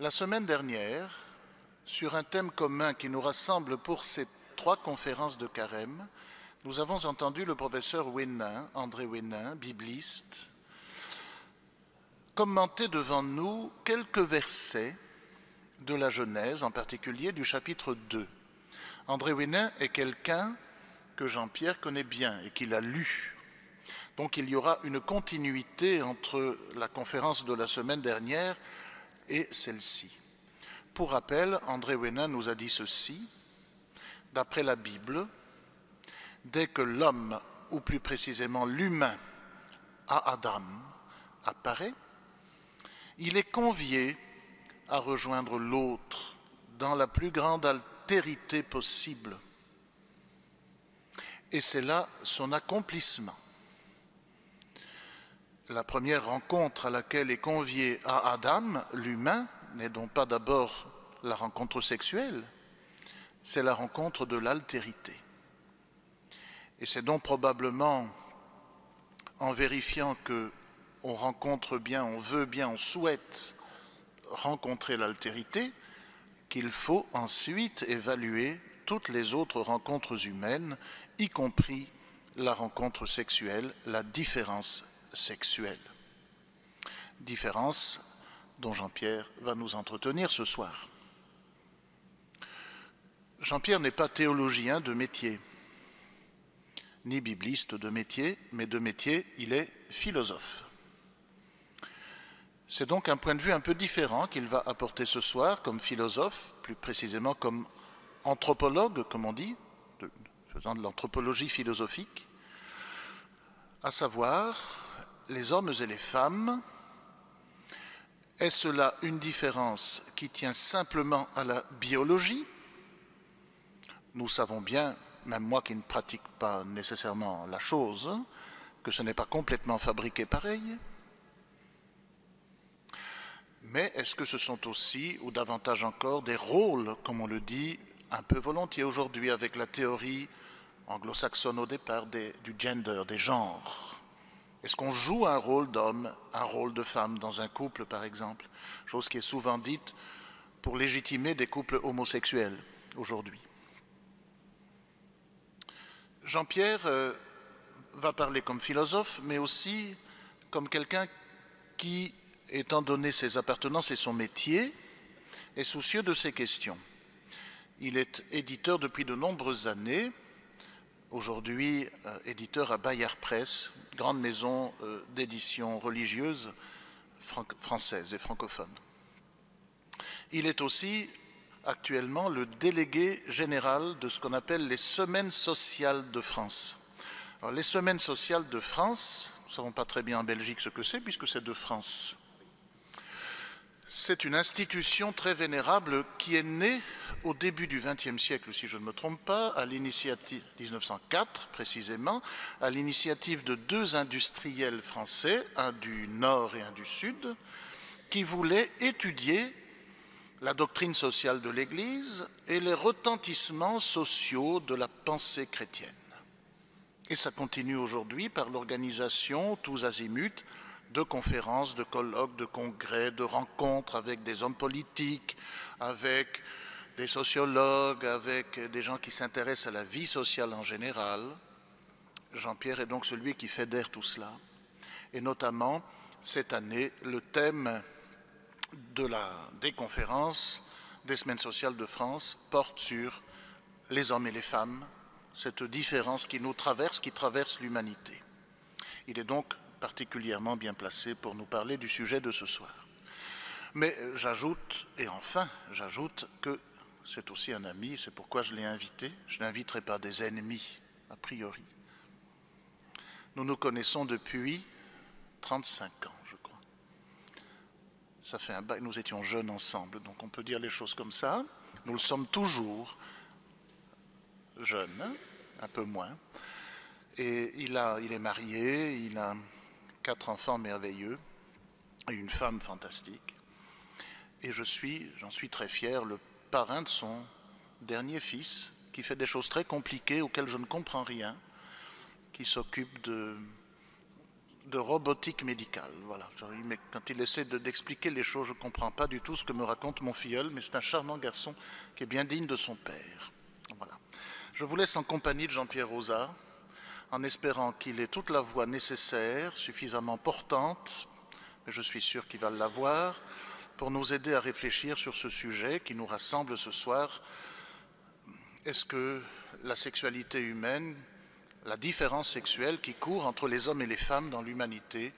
La semaine dernière, sur un thème commun qui nous rassemble pour ces 3 conférences de Carême, nous avons entendu le professeur Wénin, André Wénin, bibliste, commenter devant nous quelques versets de la Genèse, en particulier du chapitre 2. André Wénin est quelqu'un que Jean-Pierre connaît bien et qu'il a lu. Donc il y aura une continuité entre la conférence de la semaine dernière et celle-ci. Pour rappel, André Wénin nous a dit ceci: d'après la Bible, dès que l'homme, ou plus précisément l'humain, à Adam, apparaît, il est convié à rejoindre l'autre dans la plus grande altérité possible. Et c'est là son accomplissement. La première rencontre à laquelle est convié à Adam, l'humain, n'est donc pas d'abord la rencontre sexuelle, c'est la rencontre de l'altérité. Et c'est donc probablement en vérifiant qu'on rencontre bien, on veut bien, on souhaite rencontrer l'altérité qu'il faut ensuite évaluer toutes les autres rencontres humaines, y compris la rencontre sexuelle, la différence sexuelle. Différence dont Jean-Pierre va nous entretenir ce soir. Jean-Pierre n'est pas théologien de métier, ni bibliste de métier, mais de métier, il est philosophe. C'est donc un point de vue un peu différent qu'il va apporter ce soir comme philosophe, plus précisément comme anthropologue, comme on dit, faisant de l'anthropologie philosophique, à savoir les hommes et les femmes. Est-ce là une différence qui tient simplement à la biologie? Nous savons bien, même moi qui ne pratique pas nécessairement la chose, que ce n'est pas complètement fabriqué pareil. Mais est-ce que ce sont aussi, ou davantage encore, des rôles, comme on le dit un peu volontiers aujourd'hui avec la théorie anglo-saxonne au départ du gender, des genres? Est-ce qu'on joue un rôle d'homme, un rôle de femme dans un couple, par exemple? Chose qui est souvent dite pour légitimer des couples homosexuels aujourd'hui. Jean-Pierre va parler comme philosophe, mais aussi comme quelqu'un qui, étant donné ses appartenances et son métier, est soucieux de ces questions. Il est éditeur depuis de nombreuses années, aujourd'hui éditeur à Bayard Presse, grande maison d'édition religieuse française et francophone. Il est aussi actuellement le délégué général de ce qu'on appelle les Semaines sociales de France. Alors, les Semaines sociales de France, nous ne savons pas très bien en Belgique ce que c'est puisque c'est de France. C'est une institution très vénérable qui est née au début du XXe siècle, si je ne me trompe pas, à l'initiative 1904 précisément, à l'initiative de 2 industriels français, un du Nord et un du Sud, qui voulaient étudier la doctrine sociale de l'Église et les retentissements sociaux de la pensée chrétienne. Et ça continue aujourd'hui par l'organisation tous azimuts de conférences, de colloques, de congrès, de rencontres avec des hommes politiques, avec des sociologues, avec des gens qui s'intéressent à la vie sociale en général. Jean-Pierre est donc celui qui fédère tout cela. Et notamment, cette année, le thème des conférences des Semaines sociales de France porte sur les hommes et les femmes, cette différence qui nous traverse, qui traverse l'humanité. Il est donc particulièrement bien placé pour nous parler du sujet de ce soir. Mais j'ajoute, et enfin, j'ajoute que c'est aussi un ami, c'est pourquoi je l'ai invité. Je n'inviterai pas des ennemis, a priori. Nous nous connaissons depuis 35 ans, je crois. Ça fait un bail, nous étions jeunes ensemble, donc on peut dire les choses comme ça. Nous le sommes toujours, jeunes, un peu moins. Et il est marié, il a 4 enfants merveilleux et une femme fantastique. Et j'en suis très fier, le parrain de son dernier fils, qui fait des choses très compliquées auxquelles je ne comprends rien, qui s'occupe de de robotique médicale. Voilà. Quand il essaie d'expliquer les choses, je ne comprends pas du tout ce que me raconte mon filleul, mais c'est un charmant garçon qui est bien digne de son père. Voilà. Je vous laisse en compagnie de Jean-Pierre Rosat, en espérant qu'il ait toute la voix nécessaire, suffisamment portante, mais je suis sûr qu'il va l'avoir, pour nous aider à réfléchir sur ce sujet qui nous rassemble ce soir. Est-ce que la sexualité humaine, la différence sexuelle qui court entre les hommes et les femmes dans l'humanité,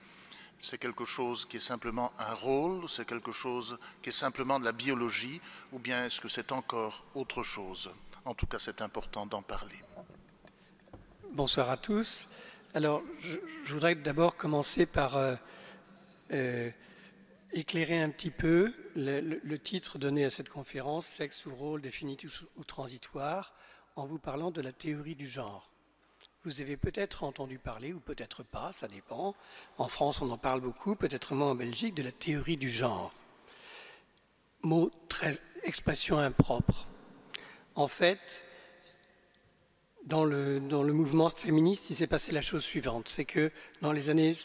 c'est quelque chose qui est simplement un rôle, c'est quelque chose qui est simplement de la biologie, ou bien est-ce que c'est encore autre chose? En tout cas, c'est important d'en parler. Bonsoir à tous. Alors, je voudrais d'abord commencer par éclairer un petit peu le titre donné à cette conférence, Sexe ou rôle définitif ou transitoire, en vous parlant de la théorie du genre. Vous avez peut-être entendu parler, ou peut-être pas, ça dépend. En France, on en parle beaucoup, peut-être moins en Belgique, de la théorie du genre. Mot très, expression impropre. En fait, dans le mouvement féministe, il s'est passé la chose suivante. C'est que dans les années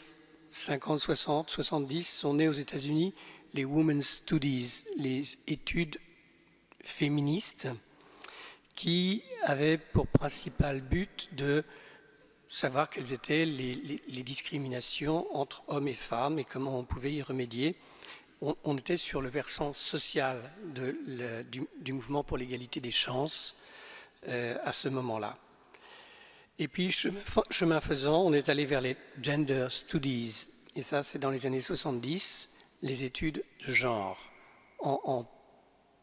50, 60, 70, sont nées aux États-Unis les Women's Studies, les études féministes, qui avaient pour principal but de savoir quelles étaient les discriminations entre hommes et femmes et comment on pouvait y remédier. On était sur le versant social du mouvement pour l'égalité des chances à ce moment-là. Et puis, chemin faisant, on est allé vers les gender studies. Et ça, c'est dans les années 70, les études de genre, en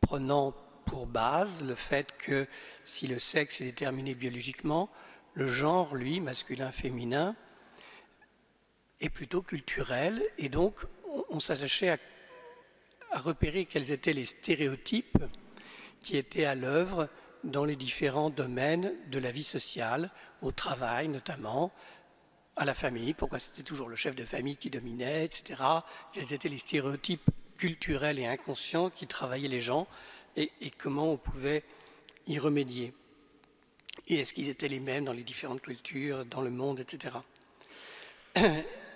prenant pour base le fait que si le sexe est déterminé biologiquement, le genre, lui, masculin-féminin, est plutôt culturel. Et donc, on s'attachait à repérer quels étaient les stéréotypes qui étaient à l'œuvre dans les différents domaines de la vie sociale, au travail notamment, à la famille, pourquoi c'était toujours le chef de famille qui dominait, etc. Quels étaient les stéréotypes culturels et inconscients qui travaillaient les gens et comment on pouvait y remédier. Et est-ce qu'ils étaient les mêmes dans les différentes cultures, dans le monde, etc.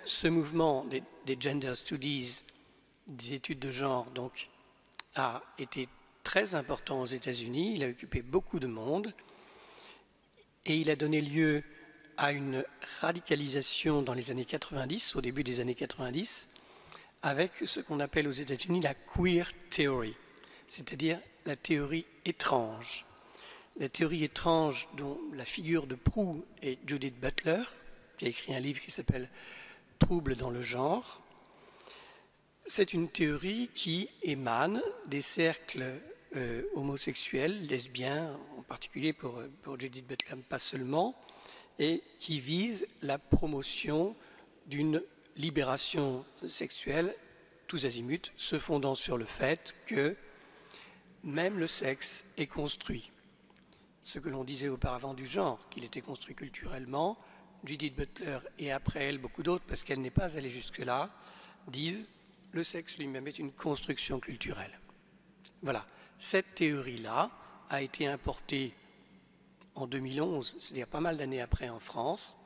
Ce mouvement des gender studies, des études de genre, donc, a été très important aux États-Unis. Il a occupé beaucoup de monde et il a donné lieu à une radicalisation dans les années 90, au début des années 90, avec ce qu'on appelle aux États-Unis la queer theory, c'est-à-dire la théorie étrange. La théorie étrange dont la figure de proue est Judith Butler, qui a écrit un livre qui s'appelle « Troubles dans le genre ». C'est une théorie qui émane des cercles homosexuels, lesbiens, en particulier pour Judith Butler, pas seulement, et qui vise la promotion d'une libération sexuelle tous azimuts, se fondant sur le fait que même le sexe est construit. Ce que l'on disait auparavant du genre, qu'il était construit culturellement, Judith Butler et après elle beaucoup d'autres, parce qu'elle n'est pas allée jusque-là, disent le sexe lui-même est une construction culturelle. Voilà, cette théorie-là a été importée en 2011, c'est-à-dire pas mal d'années après en France,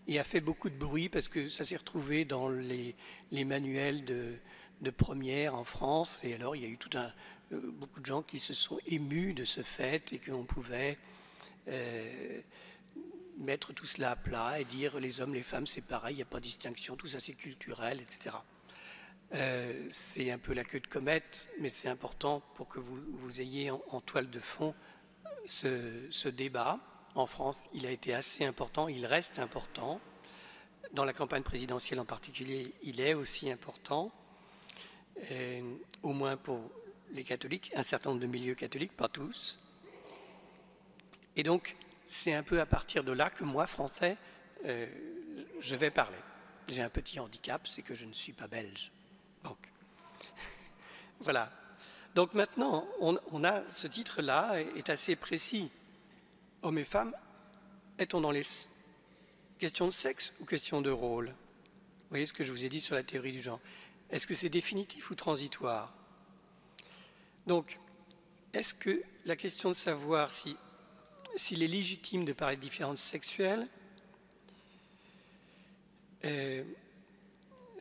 et a fait beaucoup de bruit parce que ça s'est retrouvé dans les manuels de première en France, et alors il y a eu beaucoup de gens qui se sont émus de ce fait et qu'on pouvait mettre tout cela à plat et dire les hommes, les femmes, c'est pareil, il n'y a pas de distinction, tout ça c'est culturel, etc. C'est un peu la queue de comète, mais c'est important pour que vous ayez en toile de fond ce débat. En France, il a été assez important, il reste important. Dans la campagne présidentielle en particulier, il est aussi important, au moins pour les catholiques, un certain nombre de milieux catholiques, pas tous. Et donc, c'est un peu à partir de là que moi, Français, je vais parler. J'ai un petit handicap, c'est que je ne suis pas belge. Donc, voilà. Donc maintenant, on a ce titre-là, est assez précis. Hommes et femmes, est-on dans les questions de sexe ou questions de rôle? Vous voyez ce que je vous ai dit sur la théorie du genre. Est-ce que c'est définitif ou transitoire? Donc, est-ce que la question de savoir s'il est légitime de parler de différences sexuelles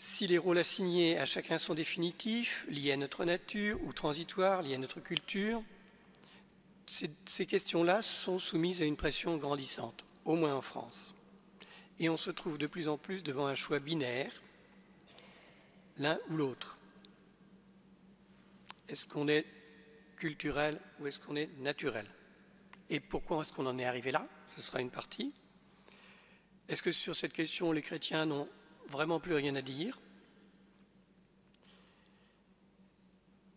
Si les rôles assignés à chacun sont définitifs, liés à notre nature, ou transitoires, liés à notre culture, ces questions-là sont soumises à une pression grandissante, au moins en France. Et on se trouve de plus en plus devant un choix binaire, l'un ou l'autre. Est-ce qu'on est culturel ou est-ce qu'on est naturel? Et pourquoi est-ce qu'on en est arrivé là? Ce sera une partie. Est-ce que sur cette question, les chrétiens n'ont vraiment plus rien à dire?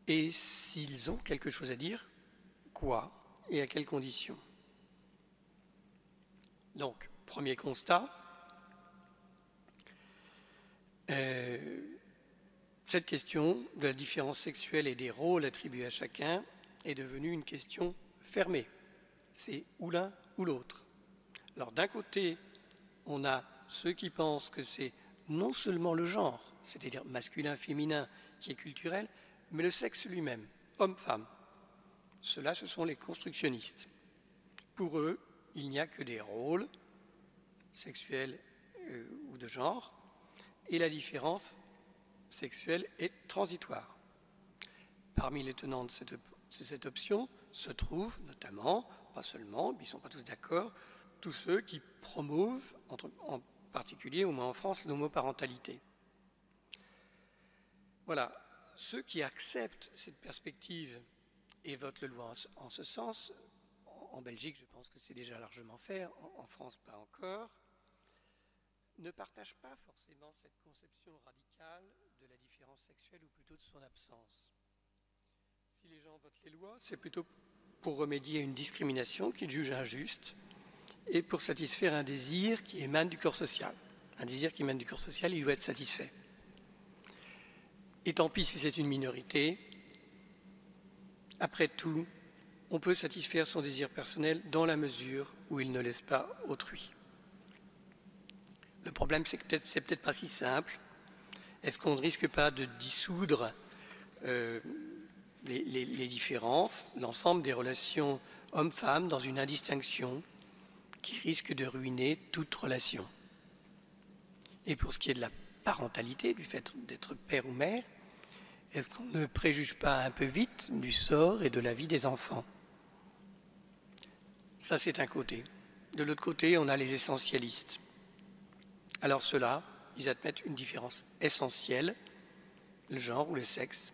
Et s'ils ont quelque chose à dire, quoi et à quelles conditions? Donc, premier constat, cette question de la différence sexuelle et des rôles attribués à chacun est devenue une question fermée. C'est ou l'un ou l'autre. Alors d'un côté, on a ceux qui pensent que c'est non seulement le genre, c'est-à-dire masculin-féminin, qui est culturel, mais le sexe lui-même, homme-femme. Ceux-là, ce sont les constructionnistes. Pour eux, il n'y a que des rôles sexuels ou de genre, et la différence sexuelle est transitoire. Parmi les tenants de cette option se trouvent notamment, pas seulement, mais ils ne sont pas tous d'accord, tous ceux qui promouvent, en particulier, au moins en France, l'homoparentalité. Voilà, ceux qui acceptent cette perspective et votent le loi en ce sens, en Belgique, je pense que c'est déjà largement fait, en France, pas encore, ne partagent pas forcément cette conception radicale de la différence sexuelle, ou plutôt de son absence. Si les gens votent les lois, c'est plutôt pour remédier à une discrimination qu'ils jugent injuste et pour satisfaire un désir qui émane du corps social. Un désir qui émane du corps social, il doit être satisfait. Et tant pis si c'est une minorité, après tout, on peut satisfaire son désir personnel dans la mesure où il ne laisse pas autrui. Le problème, c'est que c'est peut-être pas si simple. Est-ce qu'on ne risque pas de dissoudre les différences, l'ensemble des relations hommes-femmes dans une indistinction qui risque de ruiner toute relation? Et pour ce qui est de la parentalité, du fait d'être père ou mère, est-ce qu'on ne préjuge pas un peu vite du sort et de la vie des enfants? Ça, c'est un côté. De l'autre côté, on a les essentialistes. Alors ceux-là, ils admettent une différence essentielle, le genre ou le sexe.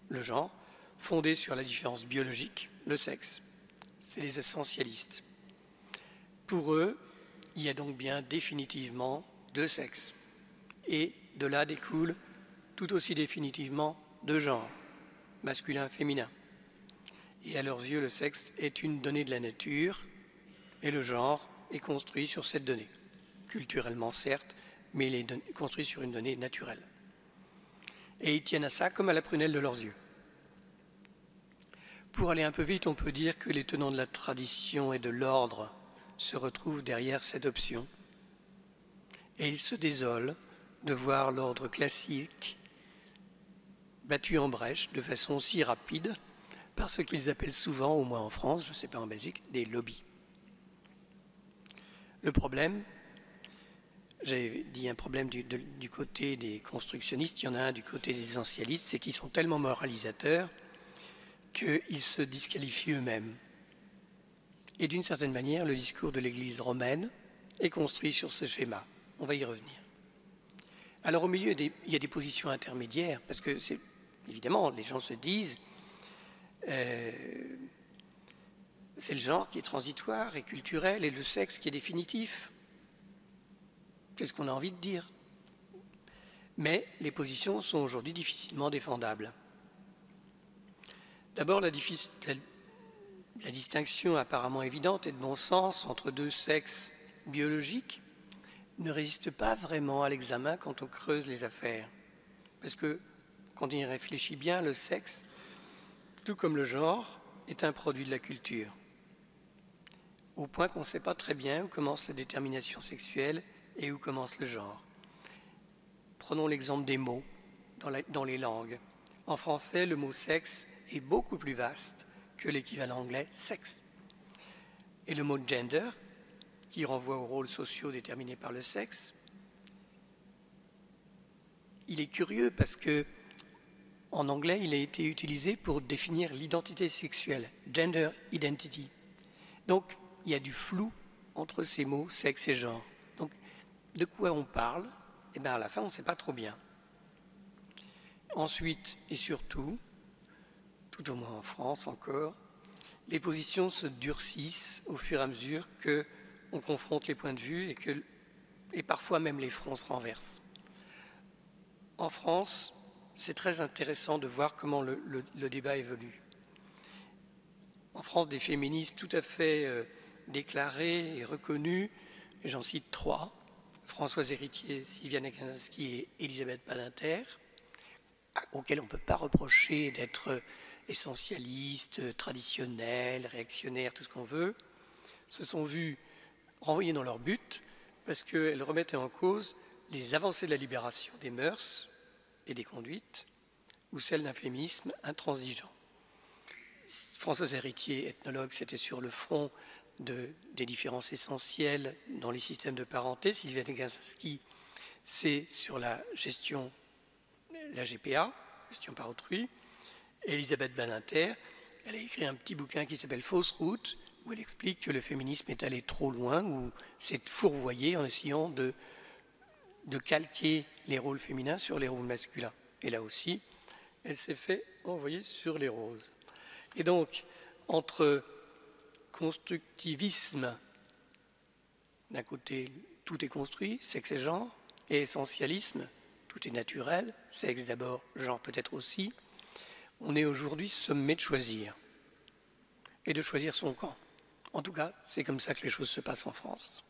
Le genre, fondé sur la différence biologique, le sexe. C'est les essentialistes. Pour eux, il y a donc bien définitivement deux sexes. Et de là découle tout aussi définitivement deux genres, masculin, féminin. Et à leurs yeux, le sexe est une donnée de la nature et le genre est construit sur cette donnée. Culturellement, certes, mais il est construit sur une donnée naturelle. Et ils tiennent à ça comme à la prunelle de leurs yeux. Pour aller un peu vite, on peut dire que les tenants de la tradition et de l'ordre se retrouvent derrière cette option. Et ils se désolent de voir l'ordre classique battu en brèche de façon si rapide par ce qu'ils appellent souvent, au moins en France, je ne sais pas en Belgique, des lobbies. Le problème, j'ai dit un problème du côté des constructionnistes, il y en a un du côté des essentialistes, c'est qu'ils sont tellement moralisateurs qu'ils se disqualifient eux-mêmes. Et d'une certaine manière, le discours de l'Église romaine est construit sur ce schéma. On va y revenir. Alors au milieu, il y a des positions intermédiaires, parce que c'est évidemment, les gens se disent c'est le genre qui est transitoire et culturel et le sexe qui est définitif. C'est ce qu'on a envie de dire. Mais les positions sont aujourd'hui difficilement défendables. D'abord, la distinction apparemment évidente et de bon sens entre deux sexes biologiques ne résiste pas vraiment à l'examen quand on creuse les affaires. Parce que, quand on y réfléchit bien, le sexe, tout comme le genre, est un produit de la culture. Au point qu'on ne sait pas très bien où commence la détermination sexuelle et où commence le genre. Prenons l'exemple des mots dans les langues. En français, le mot sexe est beaucoup plus vaste que l'équivalent anglais sexe. Et le mot gender, qui renvoie aux rôles sociaux déterminés par le sexe, il est curieux parce que en anglais, il a été utilisé pour définir l'identité sexuelle, gender identity. Donc, il y a du flou entre ces mots, sexe et genre. Donc, de quoi on parle? Eh bien, à la fin, on ne sait pas trop bien. Ensuite, et surtout, tout au moins en France encore, les positions se durcissent au fur et à mesure qu'on confronte les points de vue et parfois même les fronts se renversent. En France, c'est très intéressant de voir comment le débat évolue. En France, des féministes tout à fait déclarées et reconnues, et j'en cite 3, Françoise Héritier, Sylviane Agacinski et Elisabeth Badinter, auxquelles on ne peut pas reprocher d'être essentialistes, traditionnelles, réactionnaires, tout ce qu'on veut, se sont vues renvoyées dans leur but parce qu'elles remettaient en cause les avancées de la libération des mœurs et des conduites ou celles d'un féminisme intransigeant. Françoise Héritier, ethnologue, c'était sur le front des différences essentielles dans les systèmes de parenté. Sylviane Agacinski, c'est sur la gestion, la GPA, gestion par autrui. Elisabeth Badinter, elle a écrit un petit bouquin qui s'appelle Fausse route, où elle explique que le féminisme est allé trop loin, où c'est fourvoyé en essayant de calquer les rôles féminins sur les rôles masculins. Et là aussi, elle s'est fait envoyer sur les roses. Et donc, entre constructivisme, d'un côté, tout est construit, sexe et genre, et essentialisme, tout est naturel, sexe d'abord, genre peut-être aussi, on est aujourd'hui sommé de choisir, et de choisir son camp. En tout cas, c'est comme ça que les choses se passent en France.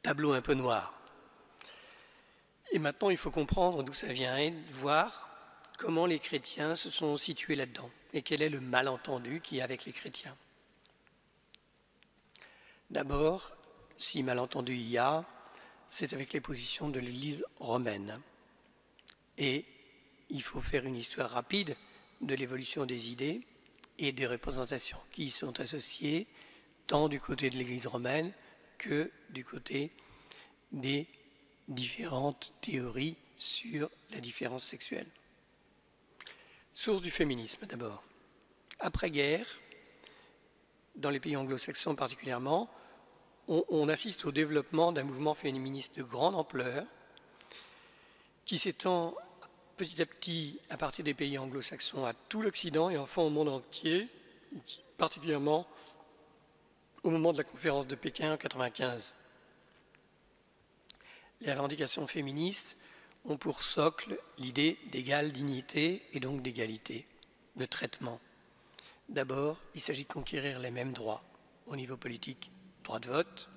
Tableau un peu noir. Et maintenant, il faut comprendre d'où ça vient et voir comment les chrétiens se sont situés là-dedans et quel est le malentendu qu'il y a avec les chrétiens. D'abord, si malentendu il y a, c'est avec les positions de l'Église romaine. Et il faut faire une histoire rapide de l'évolution des idées et des représentations qui y sont associées, tant du côté de l'Église romaine que du côté des différentes théories sur la différence sexuelle. Source du féminisme d'abord. Après-guerre, dans les pays anglo-saxons particulièrement, on assiste au développement d'un mouvement féministe de grande ampleur qui s'étend petit à petit à partir des pays anglo-saxons à tout l'Occident et enfin au monde entier, particulièrement au moment de la conférence de Pékin en 1995. Les revendications féministes ont pour socle l'idée d'égale dignité et donc d'égalité de traitement. D'abord, il s'agit de conquérir les mêmes droits au niveau politique, droit de vote,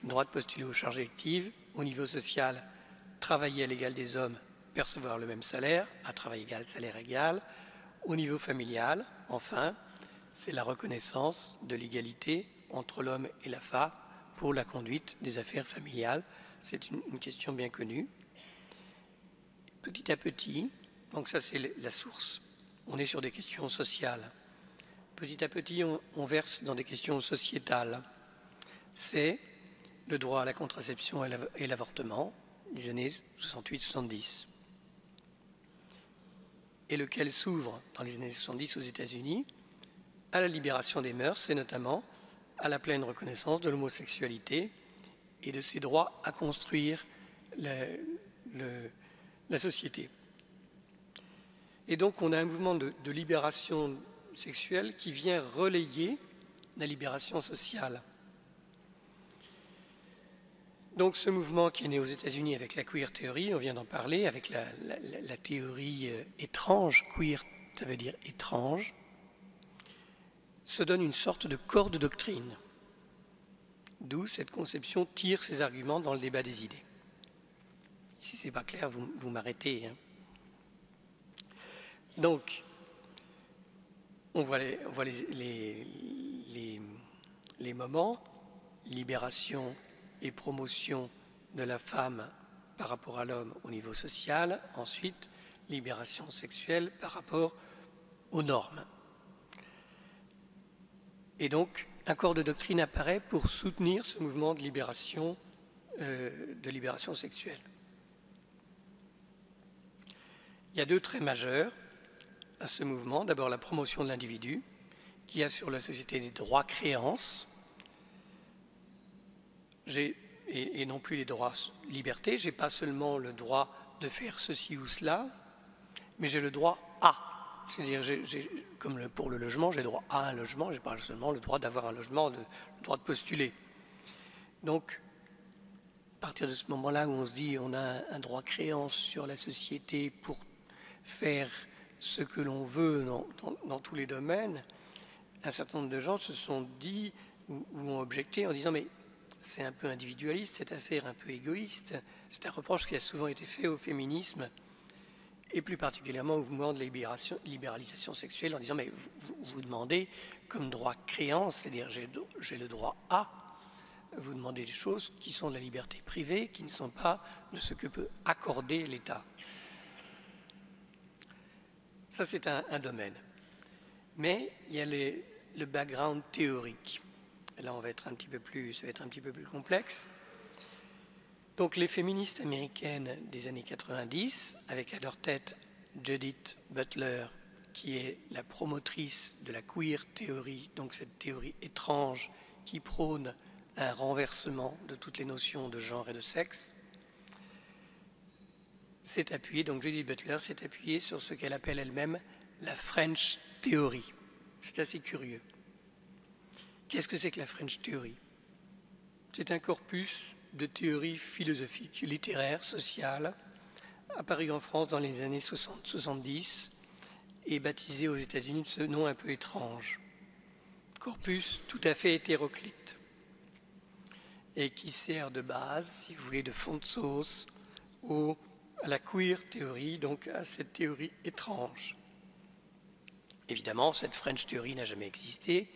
droit de postuler aux charges électives, au niveau social, travailler à l'égal des hommes, percevoir le même salaire, à travail égal, salaire égal, au niveau familial, enfin, c'est la reconnaissance de l'égalité entre l'homme et la femme pour la conduite des affaires familiales. C'est une question bien connue. Petit à petit, donc ça c'est la source, on est sur des questions sociales. Petit à petit, on verse dans des questions sociétales. C'est le droit à la contraception et l'avortement, des années 68-70. Et lequel s'ouvre dans les années 70 aux États-Unis à la libération des mœurs et notamment à la pleine reconnaissance de l'homosexualité et de ses droits à construire la société. Et donc on a un mouvement de libération sexuelle qui vient relayer la libération sociale. Donc ce mouvement qui est né aux États-Unis avec la queer theory, on vient d'en parler, avec la théorie étrange, queer ça veut dire étrange, se donne une sorte de corps de doctrine. D'où cette conception tire ses arguments dans le débat des idées. Si ce n'est pas clair, vous m'arrêtez. Hein. Donc, on voit les moments, libération et promotion de la femme par rapport à l'homme au niveau social, ensuite libération sexuelle par rapport aux normes. Et donc, un corps de doctrine apparaît pour soutenir ce mouvement de libération sexuelle. Il y a deux traits majeurs à ce mouvement. D'abord, la promotion de l'individu, qui a sur la société des droits créances, et non plus les droits liberté. Je n'ai pas seulement le droit de faire ceci ou cela, mais j'ai le droit à. C'est-à-dire, comme pour le logement, j'ai le droit à un logement, je n'ai pas seulement le droit d'avoir un logement, le droit de postuler. Donc, à partir de ce moment-là où on se dit on a un droit créance sur la société pour faire ce que l'on veut dans tous les domaines, un certain nombre de gens se sont dit ou ont objecté en disant mais c'est un peu individualiste, cette affaire un peu égoïste. C'est un reproche qui a souvent été fait au féminisme et plus particulièrement au mouvement de libéralisation sexuelle en disant mais vous demandez comme droit créance, c'est-à-dire j'ai le droit à, vous demandez des choses qui sont de la liberté privée, qui ne sont pas de ce que peut accorder l'État. Ça c'est un domaine. Mais il y a le background théorique. Là, ça va être un petit peu plus complexe. Donc, les féministes américaines des années 90, avec à leur tête Judith Butler, qui est la promotrice de la queer théorie, donc cette théorie étrange qui prône un renversement de toutes les notions de genre et de sexe, donc Judith Butler s'est appuyée sur ce qu'elle appelle elle-même la French Theory. C'est assez curieux. Qu'est-ce que c'est que la French Theory? C'est un corpus de théories philosophiques, littéraires, sociales, apparu en France dans les années 60-70 et baptisé aux États-Unis de ce nom un peu étrange. Corpus tout à fait hétéroclite et qui sert de base, si vous voulez, de fond de sauce à la queer théorie, donc à cette théorie étrange. Évidemment, cette French Theory n'a jamais existé.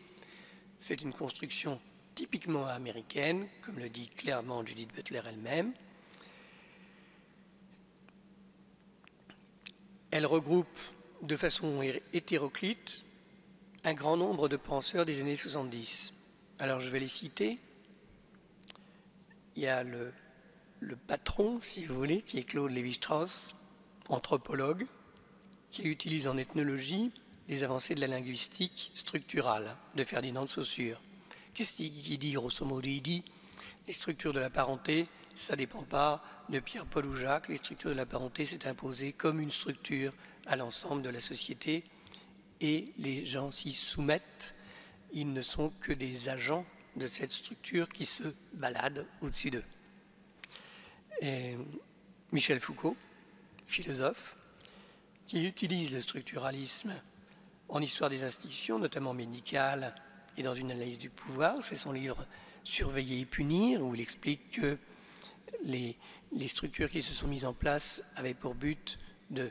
C'est une construction typiquement américaine, comme le dit clairement Judith Butler elle-même. Elle regroupe de façon hétéroclite un grand nombre de penseurs des années 70. Alors je vais les citer. Il y a le patron, si vous voulez, qui est Claude Lévi-Strauss, anthropologue, qui utilise en ethnologie les avancées de la linguistique structurale de Ferdinand de Saussure. Qu'est-ce qu'il dit, grosso modo? Il dit les structures de la parenté, ça ne dépend pas de Pierre-Paul ou Jacques. Les structures de la parenté, c'est imposé comme une structure à l'ensemble de la société. Et les gens s'y soumettent. Ils ne sont que des agents de cette structure qui se baladent au-dessus d'eux. Et Michel Foucault, philosophe, qui utilise le structuralisme en histoire des institutions, notamment médicales, et dans une analyse du pouvoir. C'est son livre « Surveiller et punir », où il explique que les structures qui se sont mises en place avaient pour but de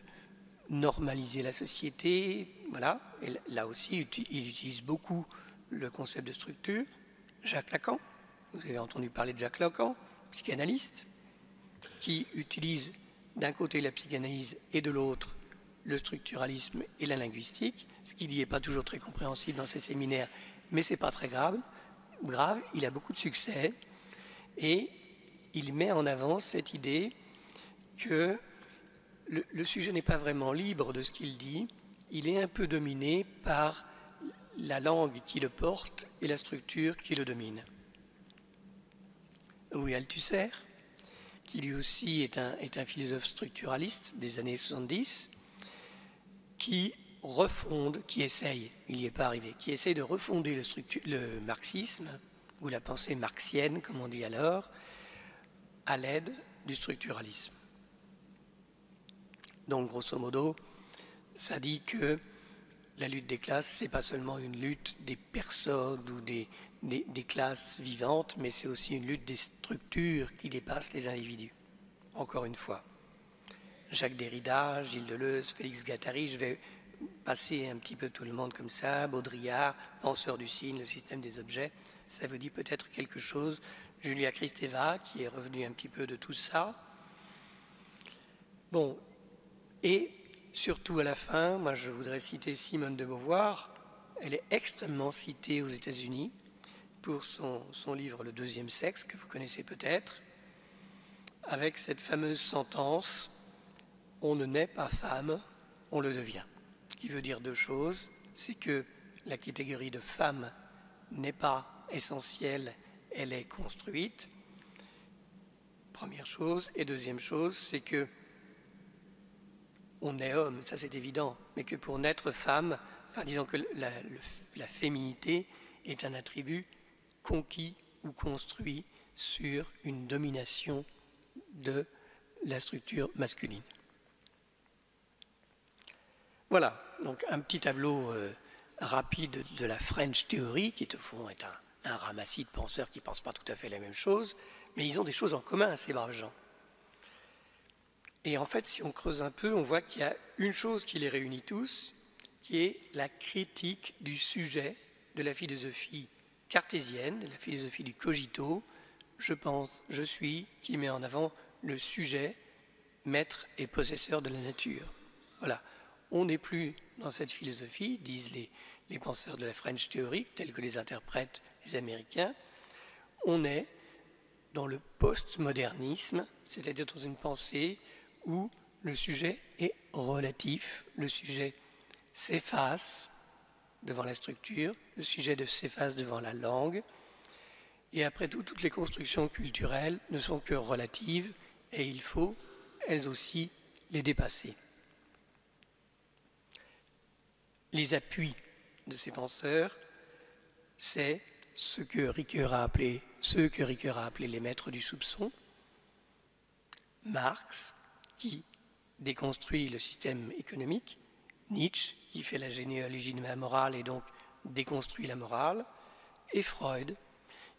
normaliser la société. Voilà. Et là aussi, il utilise beaucoup le concept de structure. Jacques Lacan, vous avez entendu parler de Jacques Lacan, psychanalyste, qui utilise d'un côté la psychanalyse et de l'autre le structuralisme et la linguistique, ce qui n'est pas toujours très compréhensible dans ses séminaires, mais ce n'est pas très grave. Il a beaucoup de succès et il met en avant cette idée que le sujet n'est pas vraiment libre de ce qu'il dit, il est un peu dominé par la langue qui le porte et la structure qui le domine. Louis Althusser, qui lui aussi est un philosophe structuraliste des années 70, qui essaye, il n'y est pas arrivé, qui essaye de refonder le marxisme, ou la pensée marxienne, comme on dit alors, à l'aide du structuralisme. Donc, grosso modo, ça dit que la lutte des classes, ce n'est pas seulement une lutte des personnes ou des classes vivantes, mais c'est aussi une lutte des structures qui dépassent les individus. Encore une fois, Jacques Derrida, Gilles Deleuze, Félix Guattari, je vais passer un petit peu tout le monde comme ça, Baudrillard, penseur du signe, le système des objets, ça vous dit peut-être quelque chose. Julia Kristeva, qui est revenue un petit peu de tout ça. Bon, et surtout à la fin, moi je voudrais citer Simone de Beauvoir. Elle est extrêmement citée aux États-Unis pour son livre Le deuxième sexe, que vous connaissez peut-être, avec cette fameuse sentence on ne naît pas femme, on le devient. Ce qui veut dire deux choses, c'est que la catégorie de femme n'est pas essentielle, elle est construite. Première chose. Et deuxième chose, c'est que on est homme, ça c'est évident, mais que pour naître femme, enfin disons que la féminité est un attribut conquis ou construit sur une domination de la structure masculine. Voilà, donc un petit tableau rapide de la French Theory, qui au fond est un ramassis de penseurs qui ne pensent pas tout à fait la même chose, mais ils ont des choses en commun, ces braves gens. Et en fait, si on creuse un peu, on voit qu'il y a une chose qui les réunit tous, qui est la critique du sujet de la philosophie cartésienne, de la philosophie du cogito, je pense, je suis, qui met en avant le sujet, maître et possesseur de la nature. Voilà, on n'est plus dans cette philosophie, disent les penseurs de la French Theory, tels que les interprètent les Américains, on est dans le postmodernisme, c'est-à-dire dans une pensée où le sujet est relatif, le sujet s'efface devant la structure, le sujet s'efface devant la langue, et après tout, toutes les constructions culturelles ne sont que relatives, et il faut, elles aussi, les dépasser. Les appuis de ces penseurs, c'est ceux que Ricoeur a appelés les maîtres du soupçon, Marx, qui déconstruit le système économique, Nietzsche, qui fait la généalogie de la morale et donc déconstruit la morale, et Freud,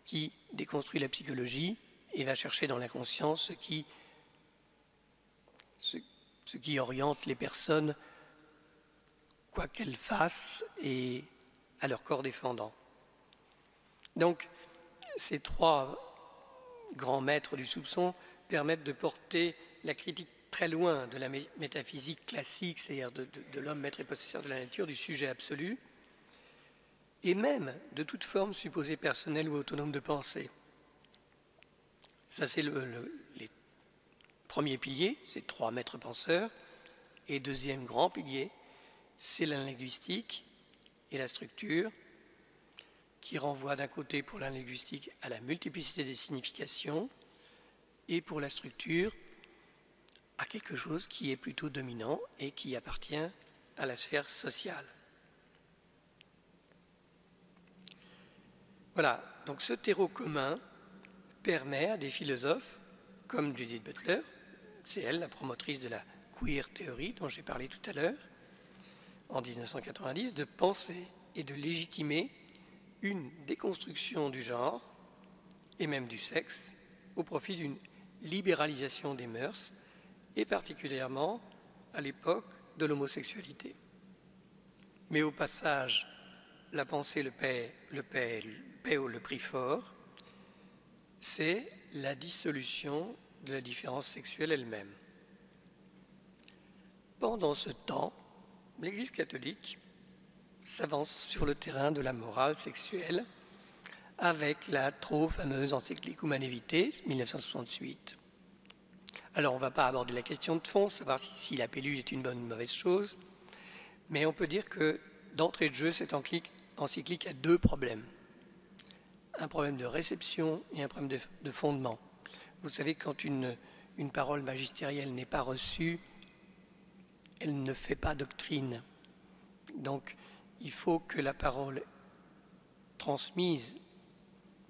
qui déconstruit la psychologie et va chercher dans la conscience ce qui oriente les personnes, quoi qu'elles fassent, et à leur corps défendant. Donc, ces trois grands maîtres du soupçon permettent de porter la critique très loin de la métaphysique classique, c'est-à-dire de l'homme maître et possesseur de la nature, du sujet absolu, et même de toute forme supposée personnelle ou autonome de pensée. Ça, c'est les premiers piliers, ces trois maîtres penseurs, et deuxième grand pilier, c'est la linguistique et la structure, qui renvoie d'un côté pour la linguistique à la multiplicité des significations, et pour la structure à quelque chose qui est plutôt dominant et qui appartient à la sphère sociale. Voilà, donc ce terreau commun permet à des philosophes comme Judith Butler, c'est elle la promotrice de la queer theory dont j'ai parlé tout à l'heure, en 1990, de penser et de légitimer une déconstruction du genre et même du sexe au profit d'une libéralisation des mœurs et particulièrement à l'époque de l'homosexualité. Mais au passage, la pensée le paie au le prix fort, c'est la dissolution de la différence sexuelle elle-même. Pendant ce temps, l'Église catholique s'avance sur le terrain de la morale sexuelle avec la trop fameuse encyclique Humanae Vitae, 1968. Alors, on ne va pas aborder la question de fond, savoir si la pilule est une bonne ou une mauvaise chose, mais on peut dire que d'entrée de jeu, cette encyclique a deux problèmes. Un problème de réception et un problème de fondement. Vous savez, quand une parole magistérielle n'est pas reçue, elle ne fait pas doctrine. Donc, il faut que la parole transmise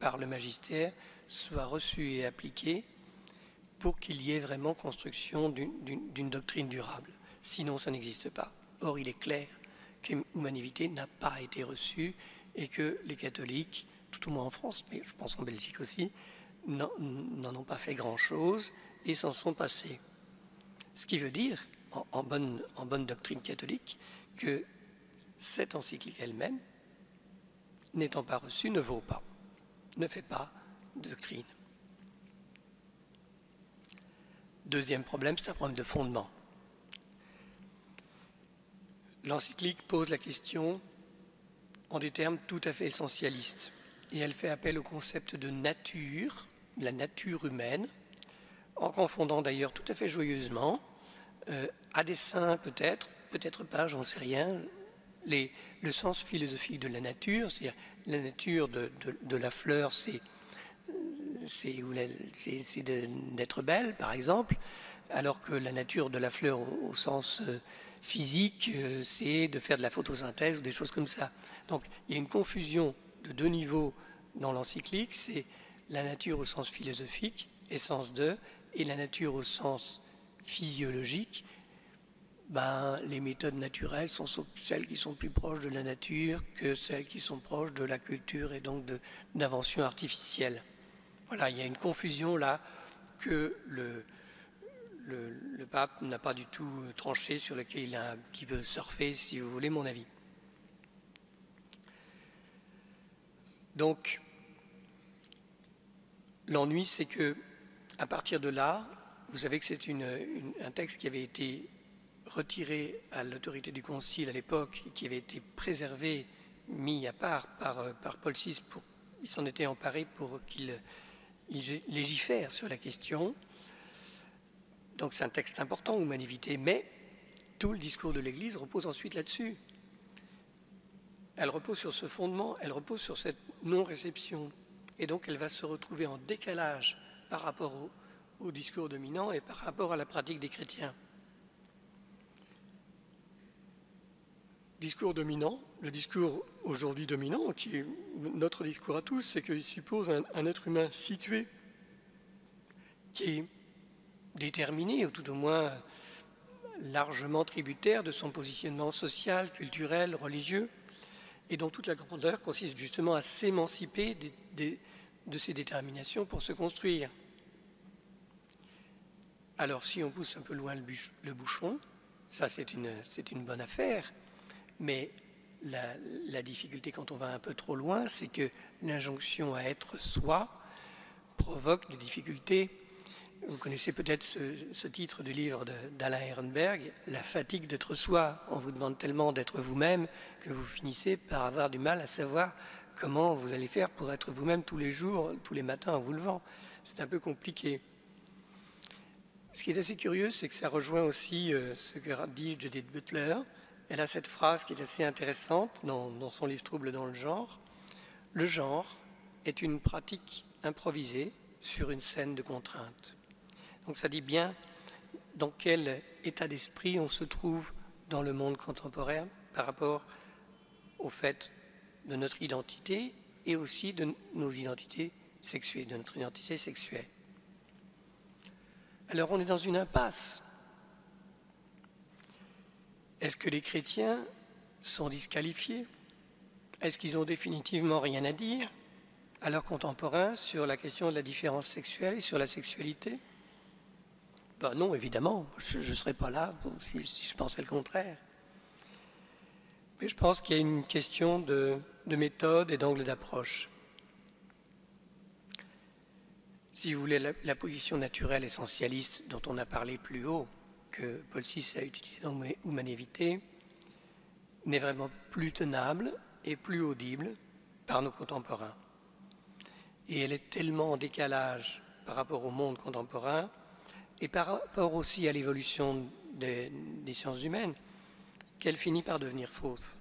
par le magistère soit reçue et appliquée pour qu'il y ait vraiment construction d'une doctrine durable. Sinon, ça n'existe pas. Or, il est clair que Humanae Vitae n'a pas été reçue et que les catholiques, tout au moins en France, mais je pense en Belgique aussi, n'en ont pas fait grand-chose et s'en sont passés. Ce qui veut dire, en bonne doctrine catholique, que cette encyclique elle-même, n'étant pas reçue, ne vaut pas, ne fait pas de doctrine. Deuxième problème, c'est un problème de fondement. L'encyclique pose la question en des termes tout à fait essentialistes et elle fait appel au concept de nature, la nature humaine, en confondant d'ailleurs tout à fait joyeusement à dessein peut-être, peut-être pas, j'en sais rien, le sens philosophique de la nature, c'est-à-dire la nature de la fleur, c'est d'être belle, par exemple, alors que la nature de la fleur au sens physique, c'est de faire de la photosynthèse ou des choses comme ça. Donc il y a une confusion de deux niveaux dans l'encyclique, c'est la nature au sens philosophique, essence de, et la nature au sens physiologique. Les méthodes naturelles sont celles qui sont plus proches de la nature que celles qui sont proches de la culture et donc d'inventions artificielles. Voilà, il y a une confusion là que le pape n'a pas du tout tranché, sur laquelle il a un petit peu surfé, si vous voulez mon avis. Donc, l'ennui, c'est que à partir de là, vous savez que c'est un texte qui avait été retiré à l'autorité du Concile à l'époque, qui avait été préservé, mis à part par Paul VI, il s'en était emparé pour qu'il légifère sur la question. Donc c'est un texte important, Humanité, mais tout le discours de l'Église repose ensuite là-dessus. Elle repose sur ce fondement, elle repose sur cette non-réception. Et donc elle va se retrouver en décalage par rapport au discours dominant et par rapport à la pratique des chrétiens. Discours dominant, le discours aujourd'hui dominant, qui est notre discours à tous, c'est qu'il suppose un être humain situé, qui est déterminé, ou tout au moins largement tributaire de son positionnement social, culturel, religieux, et dont toute la grandeur consiste justement à s'émanciper de ses déterminations pour se construire. Alors si on pousse un peu loin le bouchon, ça c'est une bonne affaire, mais la difficulté quand on va un peu trop loin, c'est que l'injonction à être soi provoque des difficultés. Vous connaissez peut-être ce titre du livre d'Alain Ehrenberg, « La fatigue d'être soi ». On vous demande tellement d'être vous-même que vous finissez par avoir du mal à savoir comment vous allez faire pour être vous-même tous les jours, tous les matins en vous levant. C'est un peu compliqué. Ce qui est assez curieux, c'est que ça rejoint aussi ce que dit Judith Butler. Elle a cette phrase qui est assez intéressante dans son livre « Troubles dans le genre ». Le genre est une pratique improvisée sur une scène de contrainte. Donc ça dit bien dans quel état d'esprit on se trouve dans le monde contemporain par rapport au fait de notre identité et aussi de nos identités sexuées, de notre identité sexuelle. Alors on est dans une impasse. Est-ce que les chrétiens sont disqualifiés? Est-ce qu'ils ont définitivement rien à dire à leurs contemporains sur la question de la différence sexuelle et sur la sexualité? Non, évidemment, je ne serais pas là si je pensais le contraire. Mais je pense qu'il y a une question de méthode et d'angle d'approche. Si vous voulez, la position naturelle essentialiste dont on a parlé plus haut, que Paul VI a utilisé dans Humanité, n'est vraiment plus tenable et plus audible par nos contemporains. Et elle est tellement en décalage par rapport au monde contemporain et par rapport aussi à l'évolution des sciences humaines qu'elle finit par devenir fausse.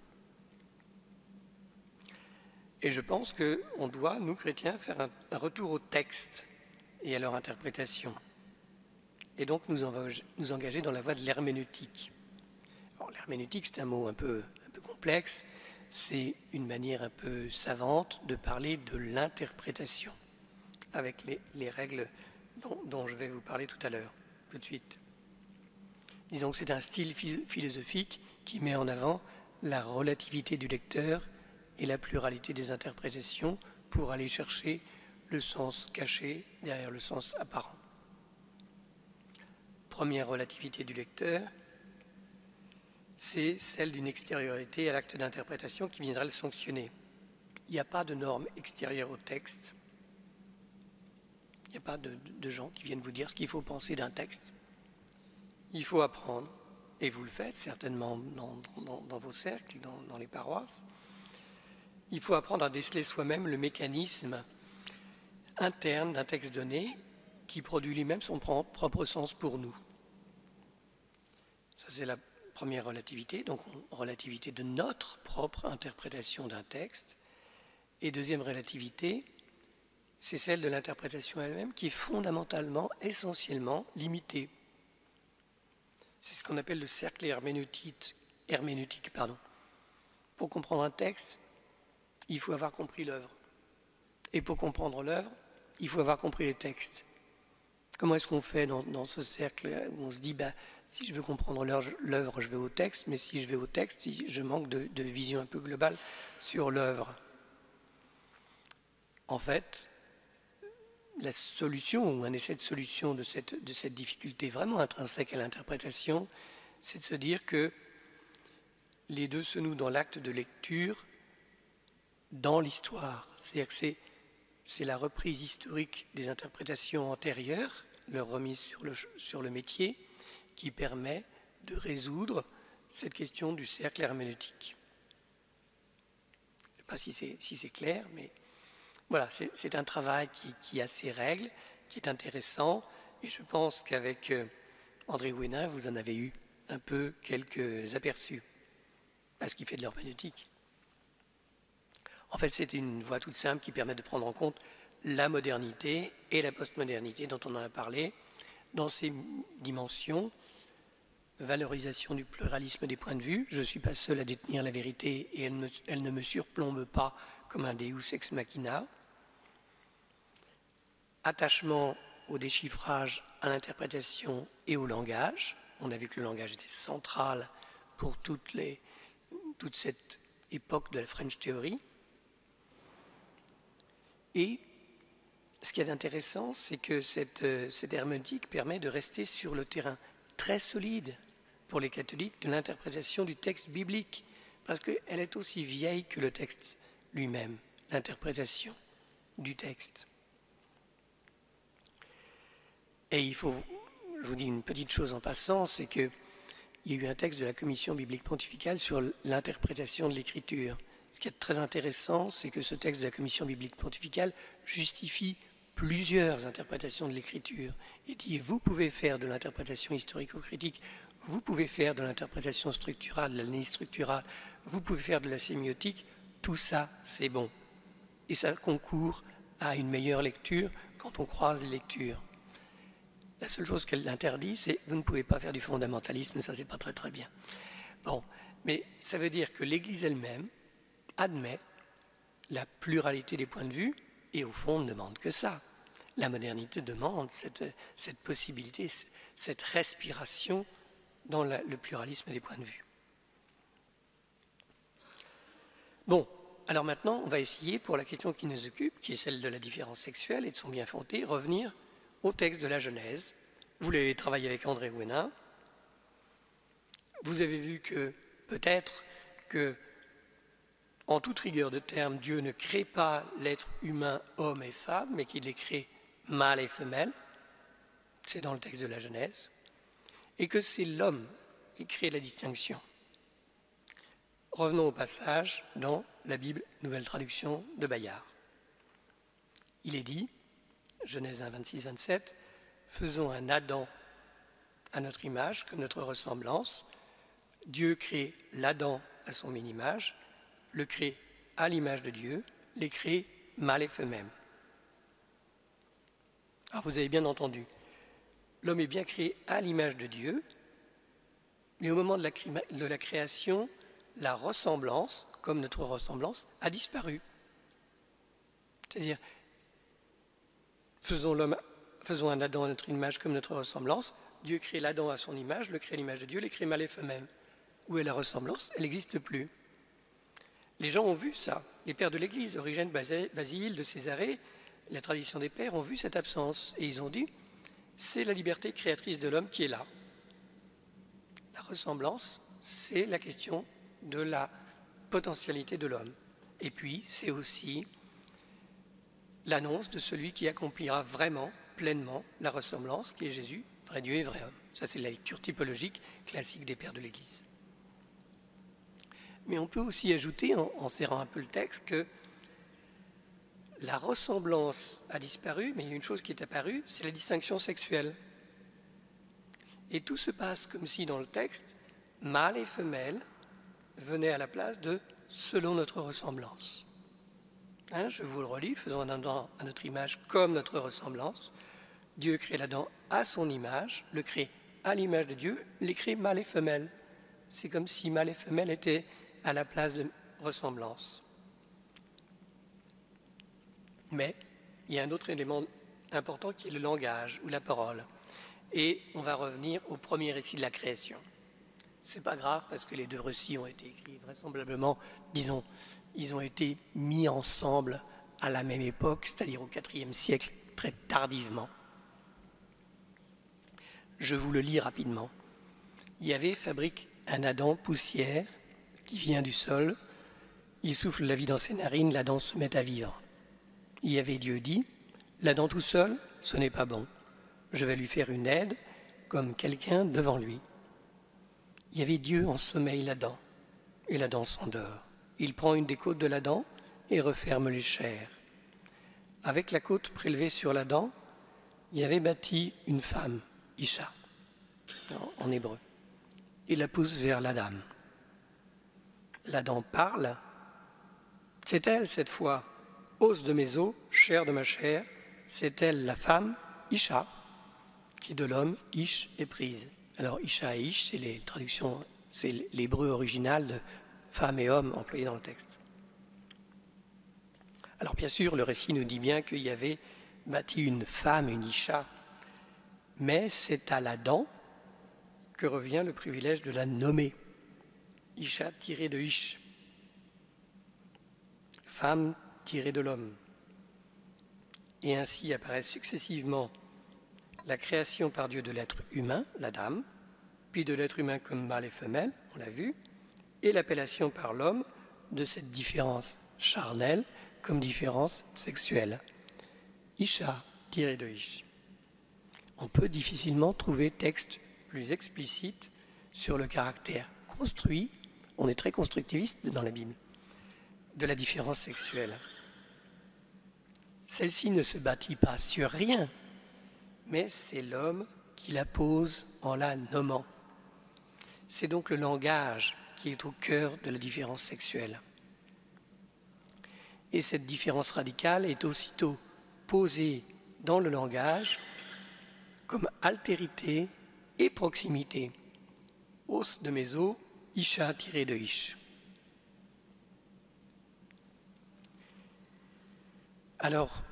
Et je pense qu'on doit, nous chrétiens, faire un retour au texte et à leur interprétation. Et donc nous engager dans la voie de l'herméneutique. Alors l'herméneutique, c'est un mot un peu complexe, c'est une manière un peu savante de parler de l'interprétation, avec les règles dont je vais vous parler tout à l'heure, tout de suite. Disons que c'est un style philosophique qui met en avant la relativité du lecteur et la pluralité des interprétations pour aller chercher le sens caché derrière le sens apparent. Première relativité du lecteur, c'est celle d'une extériorité à l'acte d'interprétation qui viendrait le sanctionner. Il n'y a pas de normes extérieures au texte. Il n'y a pas de gens qui viennent vous dire ce qu'il faut penser d'un texte. Il faut apprendre, et vous le faites certainement dans vos cercles, dans les paroisses. Il faut apprendre à déceler soi-même le mécanisme interne d'un texte donné qui produit lui-même son propre sens pour nous. Ça, c'est la première relativité, donc relativité de notre propre interprétation d'un texte. Et deuxième relativité, c'est celle de l'interprétation elle-même qui est fondamentalement, essentiellement limitée. C'est ce qu'on appelle le cercle herméneutique. Pour comprendre un texte, il faut avoir compris l'œuvre. Et pour comprendre l'œuvre, il faut avoir compris les textes. Comment est-ce qu'on fait dans ce cercle où on se dit, si je veux comprendre l'œuvre, je vais au texte, mais si je vais au texte, je manque de vision un peu globale sur l'œuvre. En fait, la solution, ou un essai de solution de cette difficulté vraiment intrinsèque à l'interprétation, c'est de se dire que les deux se nouent dans l'acte de lecture, dans l'histoire. C'est-à-dire que c'est la reprise historique des interprétations antérieures, leur remise sur le métier, qui permet de résoudre cette question du cercle herméneutique. Je ne sais pas si c'est clair, mais voilà, c'est un travail qui a ses règles, qui est intéressant, et je pense qu'avec André Ouénin, vous en avez eu un peu quelques aperçus, parce qu'il fait de l'herméneutique. En fait, c'est une voie toute simple qui permet de prendre en compte la modernité et la postmodernité dont on en a parlé, dans ces dimensions, valorisation du pluralisme des points de vue. Je ne suis pas seul à détenir la vérité et elle ne me surplombe pas comme un Deus ex machina. Attachement au déchiffrage, à l'interprétation et au langage. On a vu que le langage était central pour toute cette époque de la French Theory. Et ce qui est intéressant, c'est que cette herméneutique permet de rester sur le terrain très solide pour les catholiques de l'interprétation du texte biblique, parce qu'elle est aussi vieille que le texte lui-même, l'interprétation du texte. Et je vous dis une petite chose en passant, c'est qu'il y a eu un texte de la Commission biblique pontificale sur l'interprétation de l'Écriture. Ce qui est très intéressant, c'est que ce texte de la Commission biblique pontificale justifie plusieurs interprétations de l'Écriture. Il dit, vous pouvez faire de l'interprétation historico-critique, vous pouvez faire de l'interprétation structurale, de l'analyse structurale, vous pouvez faire de la sémiotique, tout ça, c'est bon. Et ça concourt à une meilleure lecture quand on croise les lectures. La seule chose qu'elle interdit, c'est vous ne pouvez pas faire du fondamentalisme, ça c'est pas très très bien. Bon, mais ça veut dire que l'Église elle-même admet la pluralité des points de vue et au fond ne demande que ça. La modernité demande cette possibilité, cette respiration dans le pluralisme des points de vue. Bon, alors maintenant, on va essayer, pour la question qui nous occupe, qui est celle de la différence sexuelle et de son bien fondé, revenir au texte de la Genèse. Vous l'avez travaillé avec André Ouénin. Vous avez vu que, peut-être, que, en toute rigueur de terme, Dieu ne crée pas l'être humain, homme et femme, mais qu'il les crée mâle et femelle. C'est dans le texte de la Genèse. Et que c'est l'homme qui crée la distinction. Revenons au passage dans la Bible, nouvelle traduction de Bayard. Il est dit, Genèse 1, 26, 27, « Faisons un Adam à notre image, comme notre ressemblance. Dieu crée l'Adam à son image, le crée à l'image de Dieu, les crée mâle et femelle. » Alors vous avez bien entendu, l'homme est bien créé à l'image de Dieu, mais au moment de la création, la ressemblance, comme notre ressemblance, a disparu. C'est-à-dire, faisons un Adam à notre image comme notre ressemblance, Dieu crée l'Adam à son image, le crée à l'image de Dieu, les crée mâle et femelle. Où est la ressemblance? Elle n'existe plus. Les gens ont vu ça. Les pères de l'Église, Origène, Basile, de Césarée, la tradition des pères ont vu cette absence. Et ils ont dit, c'est la liberté créatrice de l'homme qui est là. La ressemblance, c'est la question de la potentialité de l'homme. Et puis, c'est aussi l'annonce de celui qui accomplira vraiment, pleinement, la ressemblance, qui est Jésus, vrai Dieu et vrai homme. Ça, c'est la lecture typologique classique des pères de l'Église. Mais on peut aussi ajouter, en serrant un peu le texte, que la ressemblance a disparu, mais il y a une chose qui est apparue, c'est la distinction sexuelle. Et tout se passe comme si dans le texte, mâle et femelle venaient à la place de selon notre ressemblance. Hein, je vous le relis, faisons un Adam à notre image comme notre ressemblance. Dieu crée l'Adam à son image, le crée à l'image de Dieu, les crée mâle et femelle. C'est comme si mâle et femelle étaient à la place de ressemblance. Mais il y a un autre élément important qui est le langage ou la parole. Et on va revenir au premier récit de la création. C'est pas grave parce que les deux récits ont été écrits vraisemblablement, disons, ils ont été mis ensemble à la même époque, c'est-à-dire au IVe siècle, très tardivement. Je vous le lis rapidement. Yahvé fabrique un Adam poussière qui vient du sol. Il souffle la vie dans ses narines, l'Adam se met à vivre. Yahvé Dieu dit, l'Adam tout seul, ce n'est pas bon. Je vais lui faire une aide, comme quelqu'un devant lui. Yahvé Dieu en sommeille l'Adam, et l'Adam s'endort. Il prend une des côtes de l'Adam et referme les chairs. Avec la côte prélevée sur l'Adam, Yahvé bâtit une femme, Isha, en hébreu, et la pousse vers l'Adam. L'Adam parle. C'est elle, cette fois, os de mes os, chair de ma chair. C'est elle, la femme, Isha, qui de l'homme, Ish, est prise. Alors, Isha et Ish, c'est les traductions, c'est l'hébreu original de femme et homme employé dans le texte. Alors, bien sûr, le récit nous dit bien qu'il y avait bâti une femme, une Isha, mais c'est à l'Adam que revient le privilège de la nommer. Isha tirée de Ish, femme tirée de l'homme. Et ainsi apparaissent successivement la création par Dieu de l'être humain, l'Adam, puis de l'être humain comme mâle et femelle, on l'a vu, et l'appellation par l'homme de cette différence charnelle comme différence sexuelle. Isha tirée de Ish. On peut difficilement trouver texte plus explicite sur le caractère construit, on est très constructiviste dans la Bible, de la différence sexuelle. Celle-ci ne se bâtit pas sur rien, mais c'est l'homme qui la pose en la nommant. C'est donc le langage qui est au cœur de la différence sexuelle. Et cette différence radicale est aussitôt posée dans le langage comme altérité et proximité. Os de mes os, Isha tiré de Ish. Alors,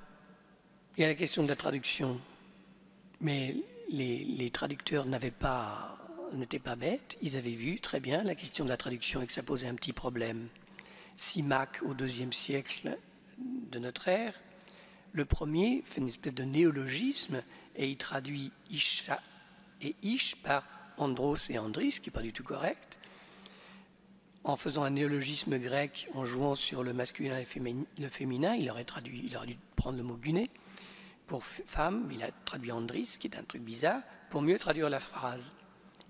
il y a la question de la traduction, mais les traducteurs n'étaient pas bêtes, ils avaient vu très bien la question de la traduction et que ça posait un petit problème. Simac, au IIe siècle de notre ère, le premier fait une espèce de néologisme et il traduit Isha et Ish par Andros et Andris, ce qui n'est pas du tout correct. En faisant un néologisme grec, en jouant sur le masculin et le féminin, il aurait dû prendre le mot guné pour femme, il a traduit Andris, qui est un truc bizarre, pour mieux traduire la phrase.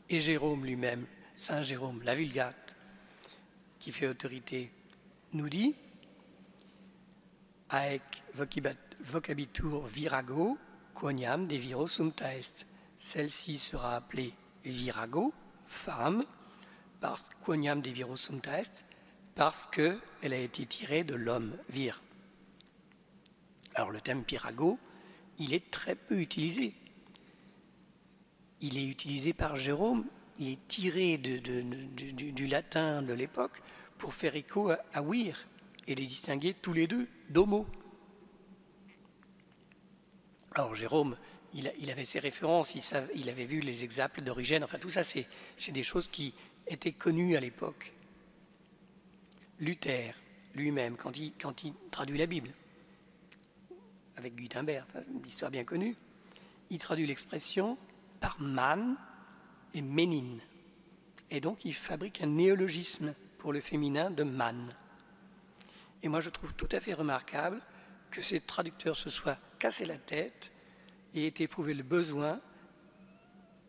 Et Jérôme lui-même, Saint Jérôme, la Vulgate, qui fait autorité, nous dit Aec vocabitur virago, quoniam de viro sumpta est. Celle-ci sera appelée virago, femme, parce quoniam de viro sumpta est, parce qu'elle a été tirée de l'homme, vir. Alors le terme pirago, il est très peu utilisé. Il est utilisé par Jérôme, il est tiré du latin de l'époque pour faire écho à vir et les distinguer tous les deux d'homo. Alors Jérôme, il avait ses références, il avait vu les exemples d'Origène, enfin tout ça c'est des choses qui étaient connues à l'époque. Luther lui-même, quand il traduit la Bible, avec Gutenberg, enfin, une histoire bien connue, il traduit l'expression par man et ménine. Et donc il fabrique un néologisme pour le féminin de man. Et moi je trouve tout à fait remarquable que ces traducteurs se soient cassés la tête et aient éprouvé le besoin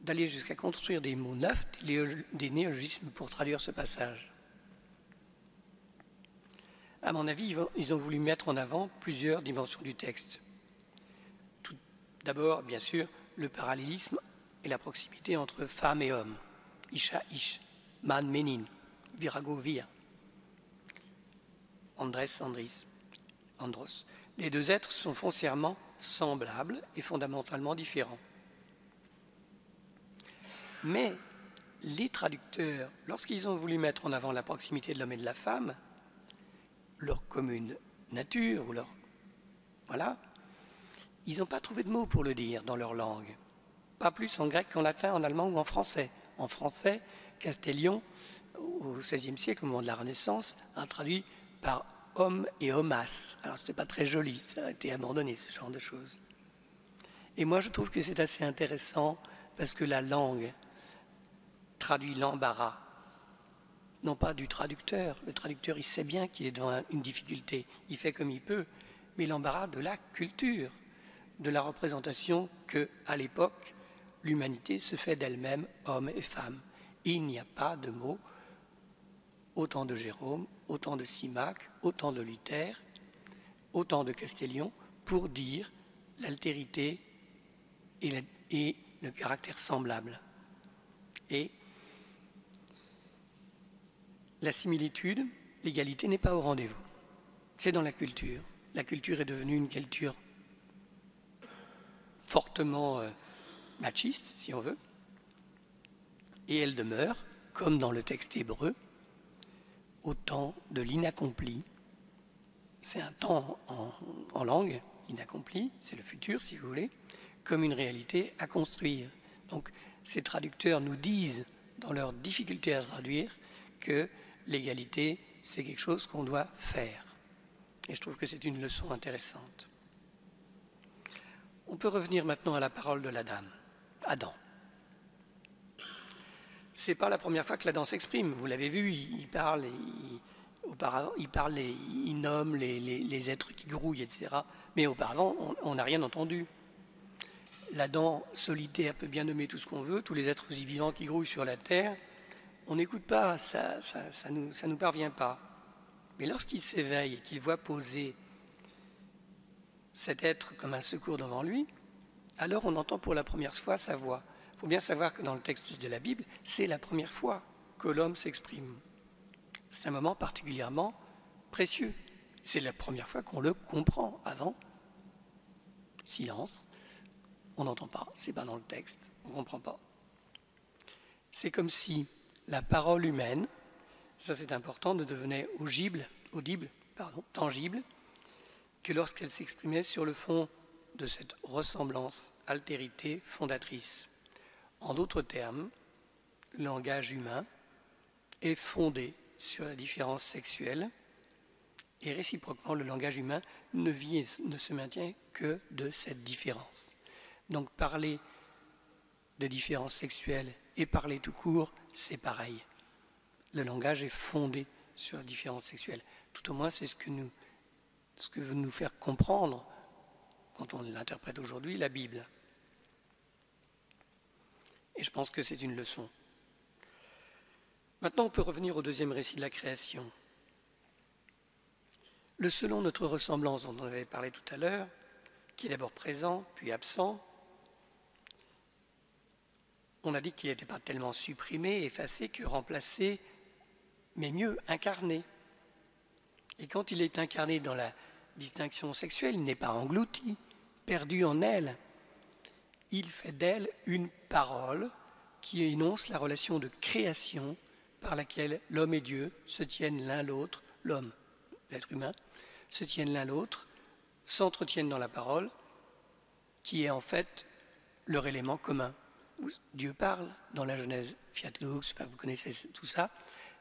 d'aller jusqu'à construire des mots neufs, des néologismes pour traduire ce passage. À mon avis, ils ont voulu mettre en avant plusieurs dimensions du texte. D'abord, bien sûr, le parallélisme et la proximité entre femme et homme. Isha, ish, man, menin, virago, vir. Andrés, andris, andros. Les deux êtres sont foncièrement semblables et fondamentalement différents. Mais les traducteurs, lorsqu'ils ont voulu mettre en avant la proximité de l'homme et de la femme, leur commune nature, voilà, ils n'ont pas trouvé de mots pour le dire dans leur langue. Pas plus en grec qu'en latin, en allemand ou en français. En français, Castellion, au XVIe siècle, au moment de la Renaissance, a traduit par homme et homas. Alors, ce n'était pas très joli, ça a été abandonné, ce genre de choses. Et moi, je trouve que c'est assez intéressant parce que la langue traduit l'embarras, non pas du traducteur. Le traducteur, il sait bien qu'il est devant une difficulté, il fait comme il peut, mais l'embarras de la culture, de la représentation que, à l'époque, l'humanité se fait d'elle-même, homme et femme. Il n'y a pas de mots, autant de Jérôme, autant de Simac, autant de Luther, autant de Castellion, pour dire l'altérité et le caractère semblable. Et la similitude, l'égalité n'est pas au rendez-vous. C'est dans la culture. La culture est devenue une culture fortement machiste, si on veut, et elle demeure, comme dans le texte hébreu, au temps de l'inaccompli. C'est un temps en langue, inaccompli, c'est le futur, si vous voulez, comme une réalité à construire. Donc, ces traducteurs nous disent, dans leur difficulté à traduire, que l'égalité, c'est quelque chose qu'on doit faire. Et je trouve que c'est une leçon intéressante. On peut revenir maintenant à la parole de Adam. Ce n'est pas la première fois que l'Adam s'exprime. Vous l'avez vu, il parle, il nomme les êtres qui grouillent, etc. Mais auparavant, on n'a rien entendu. L'Adam solitaire peut bien nommer tout ce qu'on veut, tous les êtres vivants qui grouillent sur la terre. On n'écoute pas, ça nous parvient pas. Mais lorsqu'il s'éveille et qu'il voit poser cet être comme un secours devant lui, alors on entend pour la première fois sa voix. Il faut bien savoir que dans le texte de la Bible, c'est la première fois que l'homme s'exprime. C'est un moment particulièrement précieux. C'est la première fois qu'on le comprend. Avant, silence, on n'entend pas, c'est pas dans le texte, on ne comprend pas. C'est comme si la parole humaine, ça c'est important, ne devenait tangible, que lorsqu'elle s'exprimait sur le fond de cette ressemblance, altérité fondatrice. En d'autres termes, le langage humain est fondé sur la différence sexuelle et réciproquement, le langage humain ne vit et ne se maintient que de cette différence. Donc parler de différences sexuelles et parler tout court, c'est pareil. Le langage est fondé sur la différence sexuelle. Tout au moins, c'est ce que veut nous faire comprendre, quand on l'interprète aujourd'hui, la Bible. Et je pense que c'est une leçon. Maintenant, on peut revenir au deuxième récit de la création. Le selon notre ressemblance, dont on avait parlé tout à l'heure, qui est d'abord présent, puis absent, on a dit qu'il n'était pas tellement supprimé, effacé, que remplacé, mais mieux, incarné. Et quand il est incarné dans la distinction sexuelle, il n'est pas englouti, perdu en elle. Il fait d'elle une parole qui énonce la relation de création par laquelle l'homme et Dieu se tiennent l'un l'autre, l'homme, l'être humain, se tiennent l'un l'autre, s'entretiennent dans la parole, qui est en fait leur élément commun. Dieu parle dans la Genèse, Fiat Lux, enfin, vous connaissez tout ça.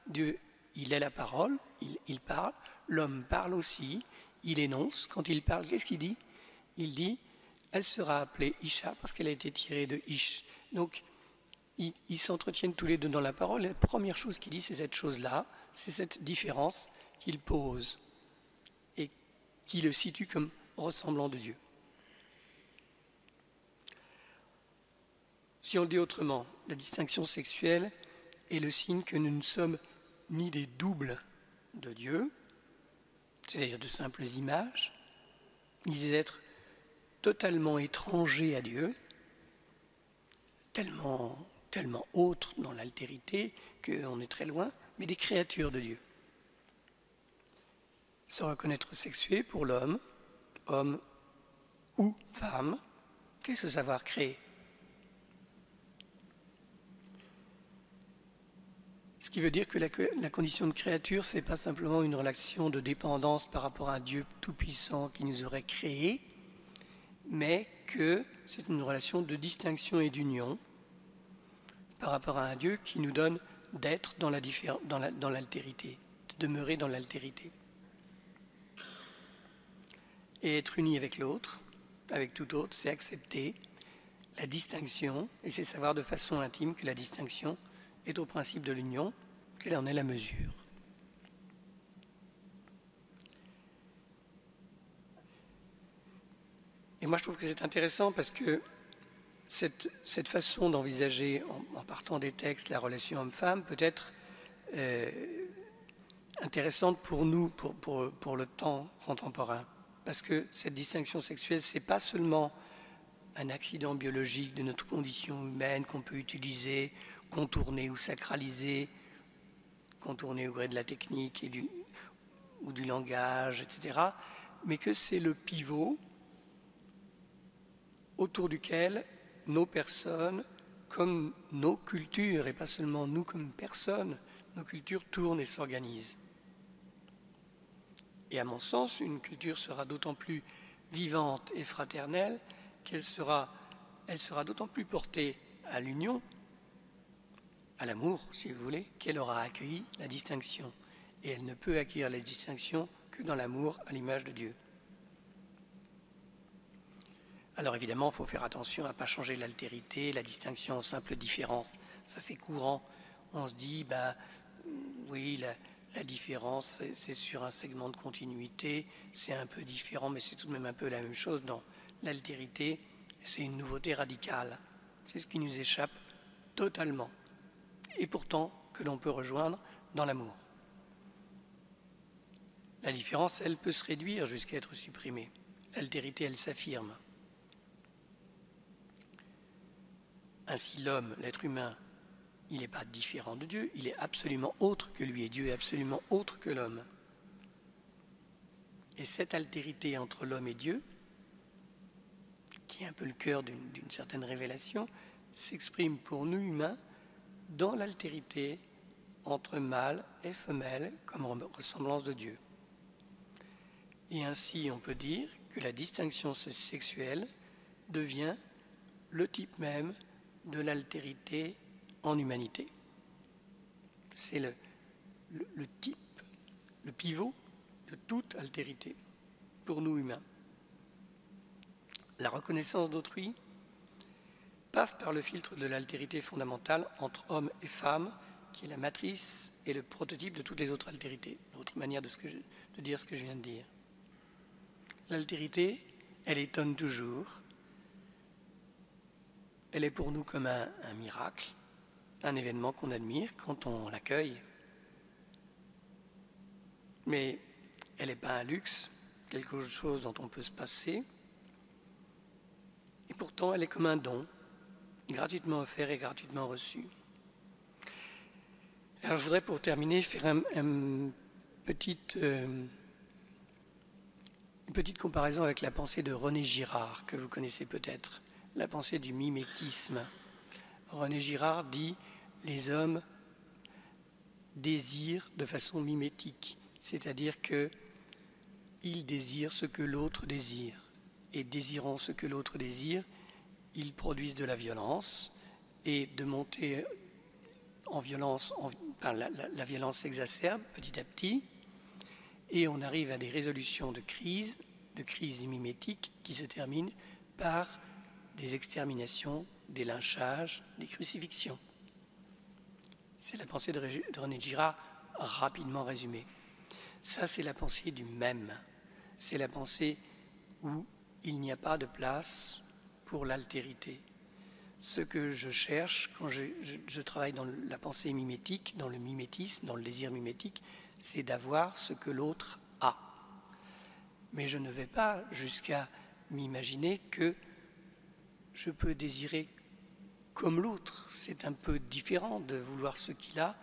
Dieu, il est la parole, il parle, l'homme parle aussi, il énonce. Quand il parle, qu'est-ce qu'il dit? Il dit, elle sera appelée Isha parce qu'elle a été tirée de Ish. Donc, ils s'entretiennent tous les deux dans la parole. La première chose qu'il dit, c'est cette chose-là, c'est cette différence qu'il pose et qui le situe comme ressemblant de Dieu. Si on le dit autrement, la distinction sexuelle est le signe que nous ne sommes ni des doubles de Dieu, c'est-à-dire de simples images, ni des êtres totalement étrangers à Dieu, tellement autres dans l'altérité qu'on est très loin, mais des créatures de Dieu. Se reconnaître sexué pour l'homme, homme ou femme, qu'est ce savoir créer? Ce qui veut dire que la condition de créature, ce n'est pas simplement une relation de dépendance par rapport à un Dieu tout-puissant qui nous aurait créés, mais que c'est une relation de distinction et d'union par rapport à un Dieu qui nous donne d'être dans l'altérité, de demeurer dans l'altérité. Et être uni avec l'autre, avec tout autre, c'est accepter la distinction, et c'est savoir de façon intime que la distinction est au principe de l'union, quelle en est la mesure. Et moi je trouve que c'est intéressant parce que cette façon d'envisager, en partant des textes, la relation homme-femme peut être intéressante pour nous, pour le temps contemporain. Parce que cette distinction sexuelle, ce n'est pas seulement un accident biologique de notre condition humaine qu'on peut utiliser, contourner ou sacraliser, contourner au gré de la technique ou du langage, etc., mais que c'est le pivot autour duquel nos personnes, comme nos cultures, et pas seulement nous comme personnes, nos cultures tournent et s'organisent. Et à mon sens, une culture sera d'autant plus vivante et fraternelle qu'elle sera d'autant plus portée à l'union, à l'amour, si vous voulez, qu'elle aura accueilli la distinction. Et elle ne peut accueillir la distinction que dans l'amour à l'image de Dieu. Alors évidemment, il faut faire attention à ne pas changer l'altérité, la distinction en simple différence. Ça, c'est courant. On se dit, oui, la différence, c'est sur un segment de continuité, c'est un peu différent, mais c'est tout de même un peu la même chose. Dans l'altérité, c'est une nouveauté radicale. C'est ce qui nous échappe totalement. Et pourtant, que l'on peut rejoindre dans l'amour. La différence, elle peut se réduire jusqu'à être supprimée. L'altérité, elle s'affirme. Ainsi, l'homme, l'être humain, il n'est pas différent de Dieu, il est absolument autre que lui, et Dieu est absolument autre que l'homme. Et cette altérité entre l'homme et Dieu, qui est un peu le cœur d'une certaine révélation, s'exprime pour nous humains dans l'altérité entre mâle et femelle comme ressemblance de Dieu. Et ainsi, on peut dire que la distinction sexuelle devient le type même de l'altérité en humanité. C'est le type, le pivot de toute altérité pour nous humains. La reconnaissance d'autrui passe par le filtre de l'altérité fondamentale entre hommes et femmes, qui est la matrice et le prototype de toutes les autres altérités. Une autre manière de dire ce que je viens de dire. L'altérité, elle étonne toujours. Elle est pour nous comme un miracle, un événement qu'on admire quand on l'accueille. Mais elle n'est pas un luxe, quelque chose dont on peut se passer. Et pourtant, elle est comme un don, gratuitement offert et gratuitement reçu. Alors, je voudrais pour terminer faire une petite comparaison avec la pensée de René Girard, que vous connaissez peut-être, la pensée du mimétisme. René Girard dit « les hommes désirent de façon mimétique », c'est-à-dire qu'ils désirent ce que l'autre désire. Et désirant ce que l'autre désire, ils produisent de la violence, et de monter en violence, la violence s'exacerbe petit à petit, et on arrive à des résolutions de crises mimétiques qui se terminent par des exterminations, des lynchages, des crucifixions. C'est la pensée de René Girard rapidement résumée. Ça, c'est la pensée du même. C'est la pensée où il n'y a pas de place pour l'altérité. Ce que je cherche quand je travaille dans la pensée mimétique, dans le mimétisme, dans le désir mimétique, c'est d'avoir ce que l'autre a. Mais je ne vais pas jusqu'à m'imaginer que je peux désirer comme l'autre. C'est un peu différent de vouloir ce qu'il a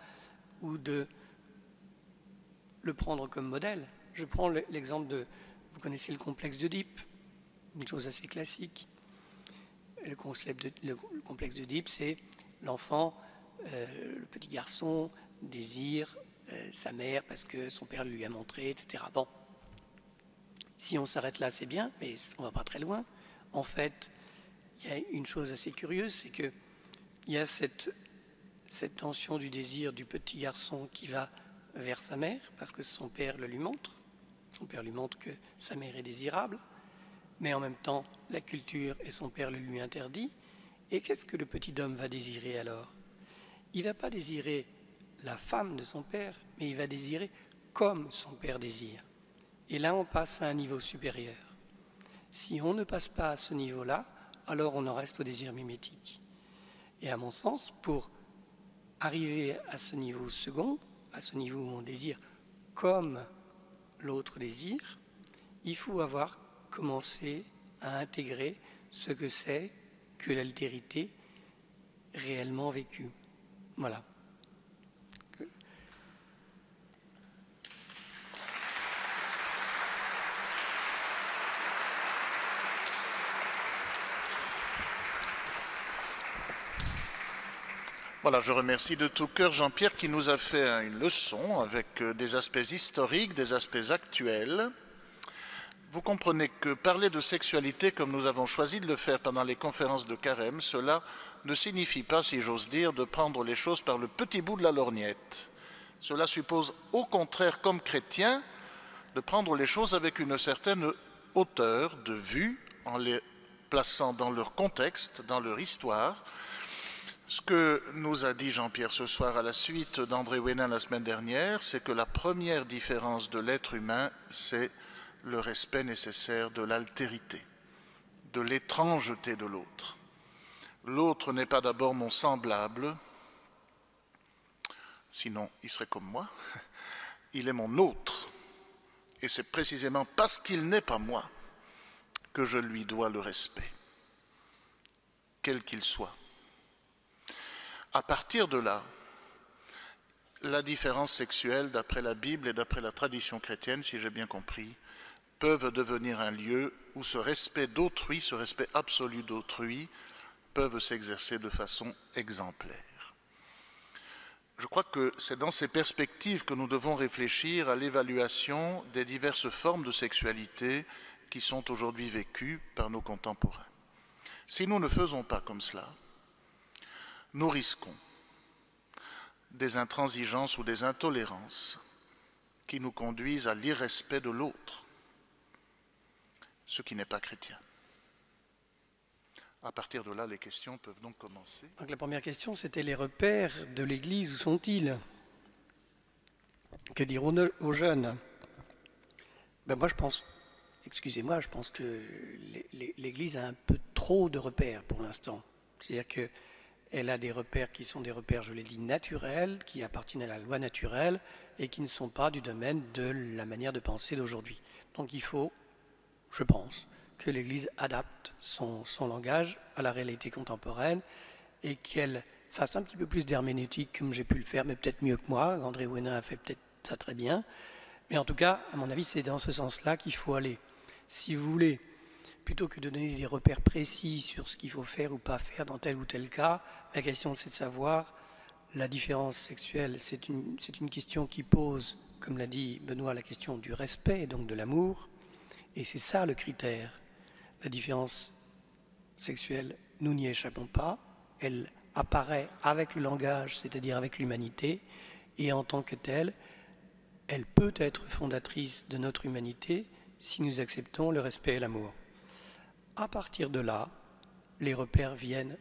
ou de le prendre comme modèle. Je prends l'exemple de, vous connaissez le complexe d'Oedipe, une chose assez classique. Le complexe d'Oedipe, c'est l'enfant, le petit garçon désire sa mère parce que son père lui a montré, etc. Bon, si on s'arrête là, c'est bien, mais on ne va pas très loin. En fait, il y a une chose assez curieuse, c'est qu'il y a cette tension du désir du petit garçon qui va vers sa mère, parce que son père le lui montre. Son père lui montre que sa mère est désirable, mais en même temps, la culture et son père le lui interdit. Et qu'est-ce que le petit homme va désirer alors? Il ne va pas désirer la femme de son père, mais il va désirer comme son père désire. Et là, on passe à un niveau supérieur. Si on ne passe pas à ce niveau-là, alors on en reste au désir mimétique. Et à mon sens, pour arriver à ce niveau second, à ce niveau où on désire comme l'autre désire, il faut avoir commencé à intégrer ce que c'est que l'altérité réellement vécue. Voilà. Voilà, je remercie de tout cœur Jean-Pierre qui nous a fait une leçon avec des aspects historiques, des aspects actuels. Vous comprenez que parler de sexualité comme nous avons choisi de le faire pendant les conférences de Carême, cela ne signifie pas, si j'ose dire, de prendre les choses par le petit bout de la lorgnette. Cela suppose au contraire, comme chrétien, de prendre les choses avec une certaine hauteur de vue, en les plaçant dans leur contexte, dans leur histoire. Ce que nous a dit Jean-Pierre ce soir à la suite d'André Hénin la semaine dernière, c'est que la première différence de l'être humain, c'est le respect nécessaire de l'altérité, de l'étrangeté de l'autre. L'autre n'est pas d'abord mon semblable, sinon il serait comme moi, il est mon autre. Et c'est précisément parce qu'il n'est pas moi que je lui dois le respect, quel qu'il soit. À partir de là, la différence sexuelle, d'après la Bible et d'après la tradition chrétienne, si j'ai bien compris, peuvent devenir un lieu où ce respect d'autrui, ce respect absolu d'autrui, peuvent s'exercer de façon exemplaire. Je crois que c'est dans ces perspectives que nous devons réfléchir à l'évaluation des diverses formes de sexualité qui sont aujourd'hui vécues par nos contemporains. Si nous ne faisons pas comme cela, nous risquons des intransigeances ou des intolérances qui nous conduisent à l'irrespect de l'autre, ce qui n'est pas chrétien. À partir de là, les questions peuvent donc commencer. Donc la première question, c'était les repères de l'Église, où sont-ils? Que dire aux jeunes? Moi je pense, excusez-moi, je pense que l'Église a un peu trop de repères pour l'instant. C'est-à-dire qu'elle a des repères qui sont des repères, je l'ai dit, naturels, qui appartiennent à la loi naturelle et qui ne sont pas du domaine de la manière de penser d'aujourd'hui. Donc il faut, je pense, que l'Église adapte son langage à la réalité contemporaine et qu'elle fasse un petit peu plus d'herméneutique comme j'ai pu le faire, mais peut-être mieux que moi. André Hénin a fait peut-être ça très bien. Mais en tout cas, à mon avis, c'est dans ce sens-là qu'il faut aller. Si vous voulez, plutôt que de donner des repères précis sur ce qu'il faut faire ou pas faire dans tel ou tel cas, la question c'est de savoir la différence sexuelle. C'est une question qui pose, comme l'a dit Benoît, la question du respect et donc de l'amour. Et c'est ça le critère. La différence sexuelle, nous n'y échappons pas. Elle apparaît avec le langage, c'est-à-dire avec l'humanité. Et en tant que telle, elle peut être fondatrice de notre humanité si nous acceptons le respect et l'amour. À partir de là, les repères viennent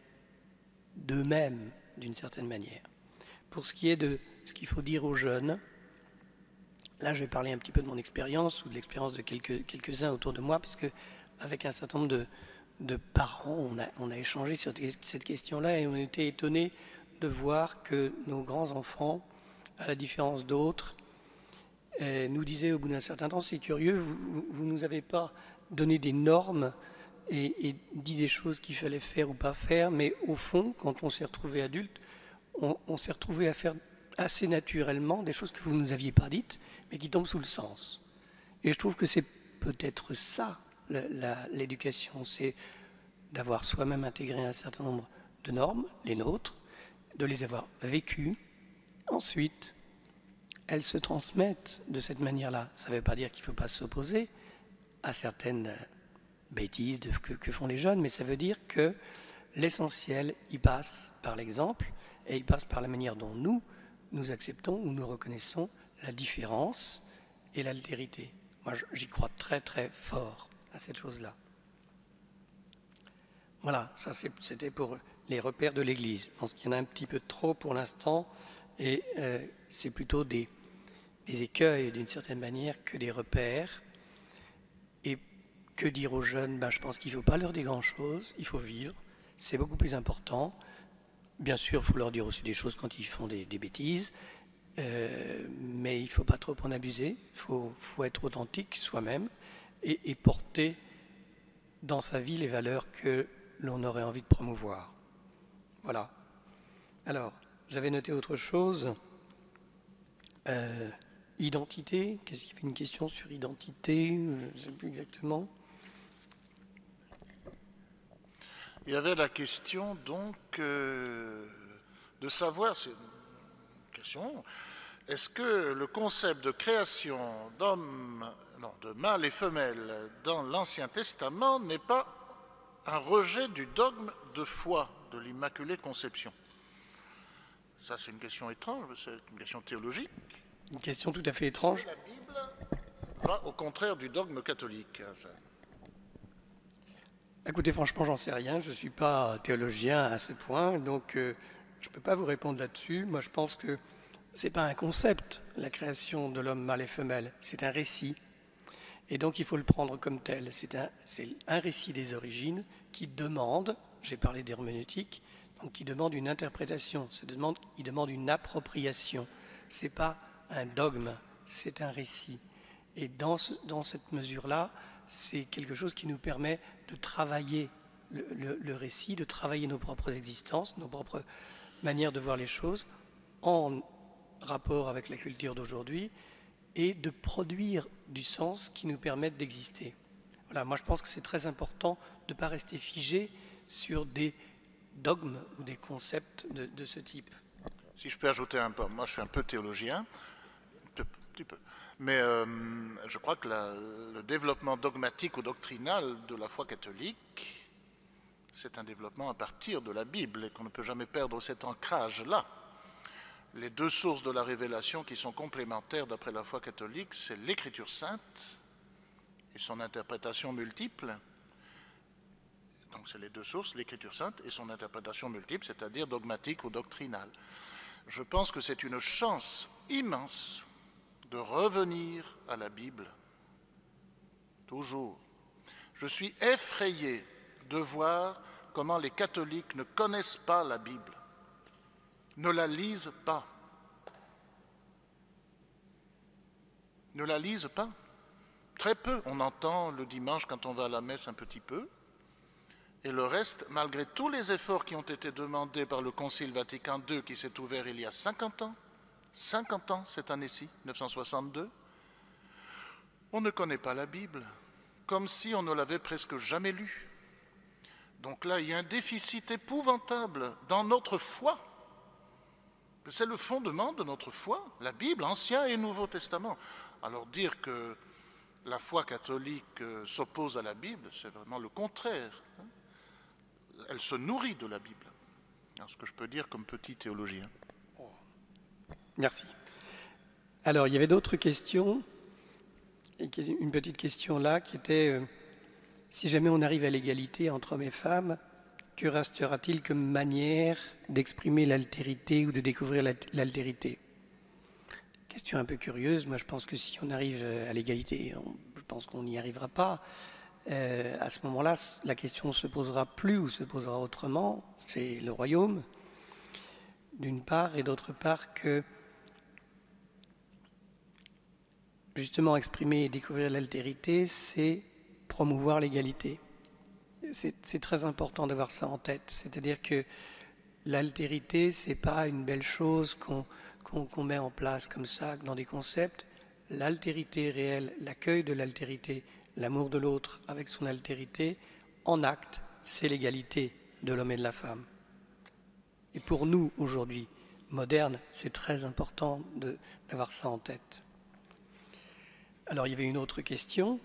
d'eux-mêmes, d'une certaine manière. Pour ce qui est de ce qu'il faut dire aux jeunes, là je vais parler un petit peu de mon expérience ou de l'expérience de quelques-uns autour de moi, puisque avec un certain nombre de parents, on a échangé sur cette question-là et on était étonnés de voir que nos grands-enfants, à la différence d'autres, nous disaient au bout d'un certain temps, c'est curieux, vous ne nous avez pas donné des normes et dit des choses qu'il fallait faire ou pas faire, mais au fond, quand on s'est retrouvé adulte, on s'est retrouvé à faire assez naturellement des choses que vous ne nous aviez pas dites, mais qui tombent sous le sens. Et je trouve que c'est peut-être ça, l'éducation, c'est d'avoir soi-même intégré un certain nombre de normes, les nôtres, de les avoir vécues. Ensuite, elles se transmettent de cette manière-là. Ça ne veut pas dire qu'il ne faut pas s'opposer à certaines bêtises que font les jeunes, mais ça veut dire que l'essentiel, il passe par l'exemple et il passe par la manière dont nous acceptons ou nous reconnaissons la différence et l'altérité. Moi, j'y crois très très fort à cette chose-là. Voilà, ça c'était pour les repères de l'Église. Je pense qu'il y en a un petit peu trop pour l'instant et c'est plutôt des écueils d'une certaine manière que des repères. Et que dire aux jeunes? Je pense qu'il ne faut pas leur dire grand-chose, il faut vivre, c'est beaucoup plus important. Bien sûr, il faut leur dire aussi des choses quand ils font des bêtises, mais il ne faut pas trop en abuser, il faut être authentique soi-même et porter dans sa vie les valeurs que l'on aurait envie de promouvoir. Voilà. Alors, j'avais noté autre chose. Identité, qu'est-ce qu'il y avait une question sur identité? Je ne sais plus exactement. Il y avait la question donc de savoir, c'est une question, est-ce que le concept de création de mâle et femelle dans l'Ancien Testament n'est pas un rejet du dogme de foi de l'Immaculée Conception? Ça, c'est une question étrange, c'est une question théologique. Une question tout à fait étrange. La Bible va au contraire du dogme catholique. Écoutez, franchement, j'en sais rien. Je ne suis pas théologien à ce point, donc je ne peux pas vous répondre là-dessus. Moi, je pense que ce n'est pas un concept, la création de l'homme mâle et femelle. C'est un récit. Et donc, il faut le prendre comme tel. C'est un récit des origines qui demande, j'ai parlé d'herméneutique, donc qui demande une interprétation. Il demande une appropriation. Ce n'est pas un dogme, c'est un récit. Et dans cette mesure-là, c'est quelque chose qui nous permet de travailler le récit, de travailler nos propres existences, nos propres manières de voir les choses en rapport avec la culture d'aujourd'hui et de produire du sens qui nous permette d'exister. Voilà, moi je pense que c'est très important de ne pas rester figé sur des dogmes ou des concepts de ce type. Si je peux ajouter un peu, moi je suis un peu théologien, un petit peu. Mais je crois que le développement dogmatique ou doctrinal de la foi catholique, c'est un développement à partir de la Bible et qu'on ne peut jamais perdre cet ancrage-là. Les deux sources de la révélation qui sont complémentaires d'après la foi catholique, c'est l'Écriture sainte et son interprétation multiple. Donc c'est les deux sources, l'Écriture sainte et son interprétation multiple, c'est-à-dire dogmatique ou doctrinale. Je pense que c'est une chance immense de revenir à la Bible, toujours. Je suis effrayé de voir comment les catholiques ne connaissent pas la Bible, ne la lisent pas. Ne la lisent pas. Très peu. On entend le dimanche quand on va à la messe un petit peu. Et le reste, malgré tous les efforts qui ont été demandés par le Concile Vatican II qui s'est ouvert il y a 50 ans cette année-ci, 1962, on ne connaît pas la Bible, comme si on ne l'avait presque jamais lue. Donc là, il y a un déficit épouvantable dans notre foi. C'est le fondement de notre foi, la Bible, Ancien et Nouveau Testament. Alors dire que la foi catholique s'oppose à la Bible, c'est vraiment le contraire. Elle se nourrit de la Bible. C'est ce que je peux dire comme petit théologien. Merci. Alors, il y avait d'autres questions. Une petite question là qui était si jamais on arrive à l'égalité entre hommes et femmes, que restera-t-il comme manière d'exprimer l'altérité ou de découvrir l'altérité? Question un peu curieuse. Moi, je pense que si on arrive à l'égalité, je pense qu'on n'y arrivera pas. À ce moment-là, la question ne se posera plus ou se posera autrement. C'est le royaume, d'une part, et d'autre part que justement exprimer et découvrir l'altérité, c'est promouvoir l'égalité. c'est très important d'avoir ça en tête. C'est-à-dire que l'altérité, ce n'est pas une belle chose qu'on met en place comme ça, dans des concepts. L'altérité réelle, l'accueil de l'altérité, l'amour de l'autre avec son altérité, en acte, c'est l'égalité de l'homme et de la femme. Et pour nous, aujourd'hui, modernes, c'est très important d'avoir ça en tête. Alors, il y avait une autre question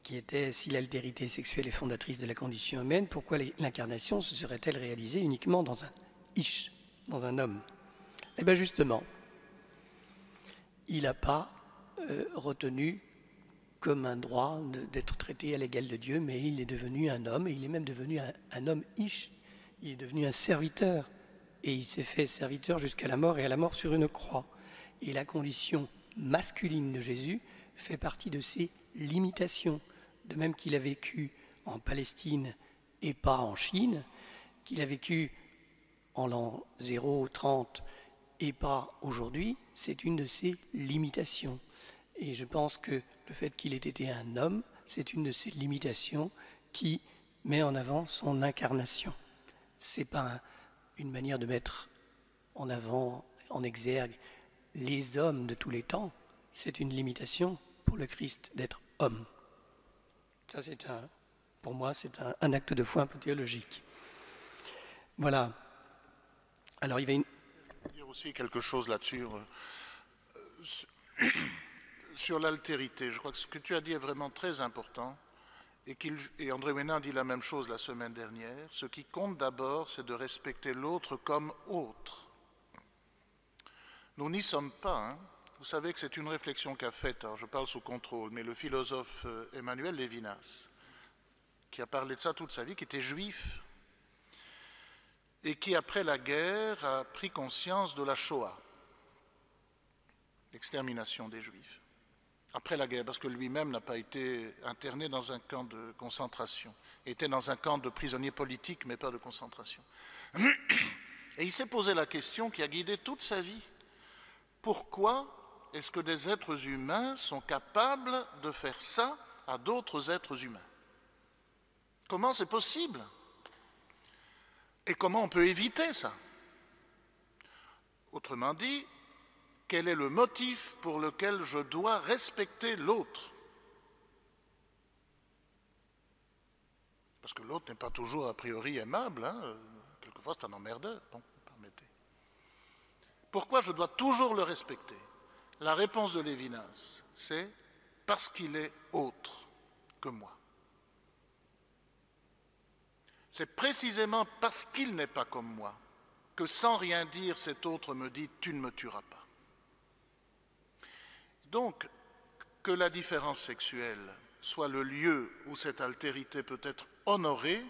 qui était si l'altérité sexuelle est fondatrice de la condition humaine, pourquoi l'incarnation se serait-elle réalisée uniquement dans un ish, dans un homme? Eh bien justement, il n'a pas retenu comme un droit d'être traité à l'égal de Dieu, mais il est devenu un homme, et il est même devenu un homme ish, il est devenu un serviteur, et il s'est fait serviteur jusqu'à la mort, et à la mort sur une croix. Et la condition masculine de Jésus fait partie de ses limitations, de même qu'il a vécu en Palestine et pas en Chine, qu'il a vécu en l'an 0, 30 et pas aujourd'hui, c'est une de ses limitations. Et je pense que le fait qu'il ait été un homme, c'est une de ses limitations qui met en avant son incarnation. Ce n'est pas une manière de mettre en avant, en exergue, les hommes de tous les temps. C'est une limitation pour le Christ d'être homme. Ça, pour moi, c'est un acte de foi un peu théologique. Voilà. Alors, il y avait une... Je veux dire aussi quelque chose là-dessus. Sur l'altérité, je crois que ce que tu as dit est vraiment très important. Et André Ménin dit la même chose la semaine dernière. Ce qui compte d'abord, c'est de respecter l'autre comme autre. Nous n'y sommes pas. Hein. Vous savez que c'est une réflexion qu'a faite, alors je parle sous contrôle, mais le philosophe Emmanuel Lévinas, qui a parlé de ça toute sa vie, qui était juif, et qui, après la guerre, a pris conscience de la Shoah, l'extermination des Juifs. Après la guerre, parce que lui-même n'a pas été interné dans un camp de concentration. Il était dans un camp de prisonniers politiques, mais pas de concentration. Et il s'est posé la question qui a guidé toute sa vie. Pourquoi est-ce que des êtres humains sont capables de faire ça à d'autres êtres humains? Comment c'est possible? Et comment on peut éviter ça? Autrement dit, quel est le motif pour lequel je dois respecter l'autre? Parce que l'autre n'est pas toujours a priori aimable, hein. Quelquefois c'est un emmerdeur, bon, permettez. Pourquoi je dois toujours le respecter? La réponse de Lévinas, c'est parce qu'il est autre que moi. C'est précisément parce qu'il n'est pas comme moi que sans rien dire, cet autre me dit « tu ne me tueras pas ». Donc, que la différence sexuelle soit le lieu où cette altérité peut être honorée,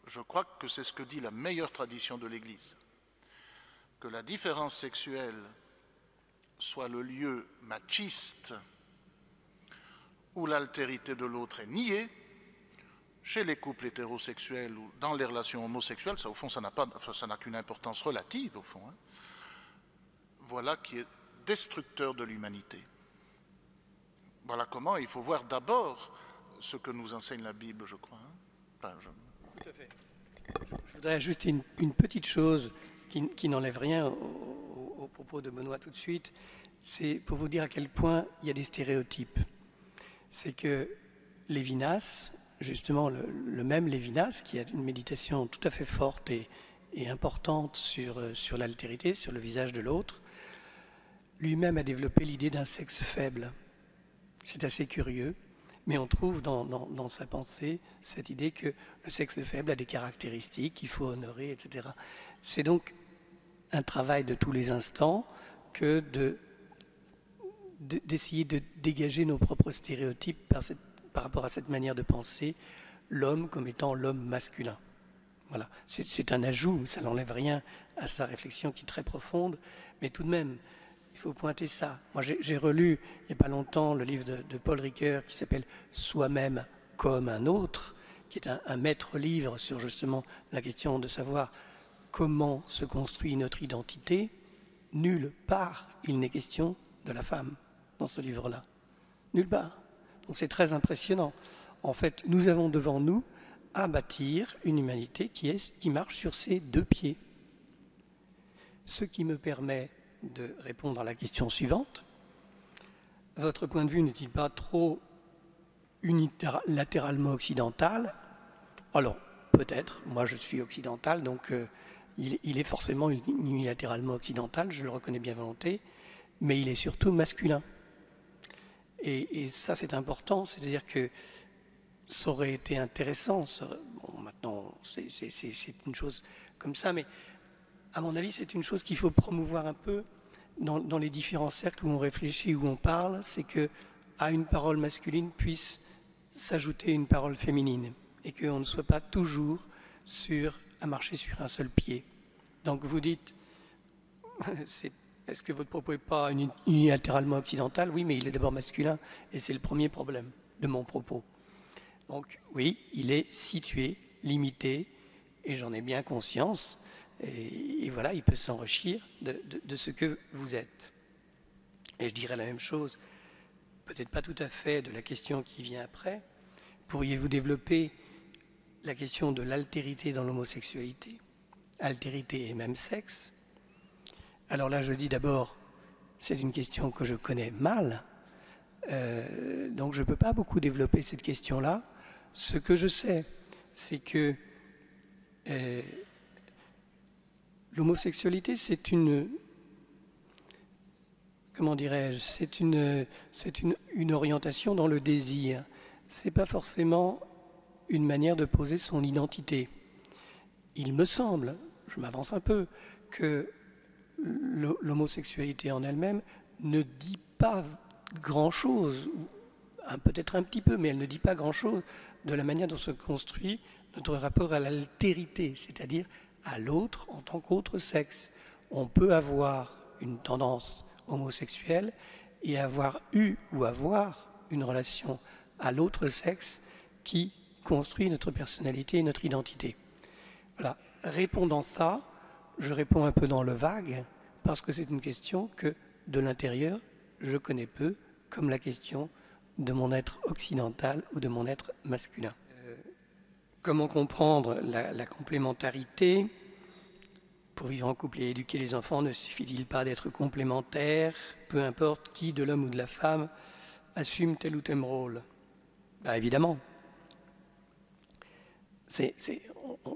je crois que c'est ce que dit la meilleure tradition de l'Église. Que la différence sexuelle soit le lieu machiste où l'altérité de l'autre est niée, chez les couples hétérosexuels ou dans les relations homosexuelles, ça au fond ça n'a qu'une importance relative au fond. Hein. Voilà qui est destructeur de l'humanité. Voilà comment il faut voir d'abord ce que nous enseigne la Bible, je crois. Hein. Tout à fait. Je voudrais ajouter une petite chose qui n'enlève rien au propos de Benoît tout de suite. C'est pour vous dire à quel point il y a des stéréotypes. C'est que Lévinas, justement le même Lévinas, qui a une méditation tout à fait forte et importante sur l'altérité, sur le visage de l'autre, lui-même a développé l'idée d'un sexe faible. C'est assez curieux, mais on trouve dans sa pensée cette idée que le sexe faible a des caractéristiques qu'il faut honorer, etc. C'est donc un travail de tous les instants que d'essayer de dégager nos propres stéréotypes par rapport à cette manière de penser l'homme comme étant l'homme masculin. Voilà. C'est un ajout, ça n'enlève rien à sa réflexion qui est très profonde, mais tout de même, il faut pointer ça. Moi, j'ai relu il n'y a pas longtemps le livre de Paul Ricoeur qui s'appelle « Soi-même comme un autre », qui est un maître livre sur justement la question de savoir comment se construit notre identité. Nulle part il n'est question de la femme dans ce livre-là. Nulle part. Donc c'est très impressionnant. En fait, nous avons devant nous à bâtir une humanité qui marche sur ses deux pieds. Ce qui me permet de répondre à la question suivante. Votre point de vue n'est-il pas trop unilatéralement occidental? Alors, peut-être, moi je suis occidental, donc il est forcément unilatéralement occidental, je le reconnais bien volontiers, mais il est surtout masculin. Et ça c'est important, c'est-à-dire que ça aurait été intéressant, bon maintenant c'est une chose comme ça, mais à mon avis c'est une chose qu'il faut promouvoir un peu dans les différents cercles où on réfléchit, où on parle, c'est qu'à une parole masculine puisse s'ajouter une parole féminine et qu'on ne soit pas toujours à marcher sur un seul pied. Donc vous dites, est-ce que votre propos n'est pas unilatéralement occidental? Oui, mais il est d'abord masculin et c'est le premier problème de mon propos. Donc oui, il est situé, limité et j'en ai bien conscience. Et voilà, il peut s'enrichir de ce que vous êtes. Et je dirais la même chose, peut-être pas tout à fait de la question qui vient après. Pourriez-vous développer la question de l'altérité dans l'homosexualité, altérité et même sexe? Alors là, je dis d'abord, c'est une question que je connais mal, donc je ne peux pas beaucoup développer cette question-là. Ce que je sais, c'est que l'homosexualité, c'est une, comment dirais-je, c'est une orientation dans le désir. C'est pas forcément une manière de poser son identité. Il me semble, je m'avance un peu, que l'homosexualité en elle-même ne dit pas grand-chose, peut-être un petit peu, mais elle ne dit pas grand-chose de la manière dont se construit notre rapport à l'altérité, c'est-à-dire à l'autre en tant qu'autre sexe. On peut avoir une tendance homosexuelle et avoir eu ou avoir une relation à l'autre sexe qui construit notre personnalité et notre identité. Voilà. Répondant ça, je réponds un peu dans le vague parce que c'est une question que de l'intérieur, je connais peu, comme la question de mon être occidental ou de mon être masculin. Comment comprendre la complémentarité? Pour vivre en couple et éduquer les enfants, ne suffit-il pas d'être complémentaires, peu importe qui, de l'homme ou de la femme, assume tel ou tel rôle? Ben évidemment.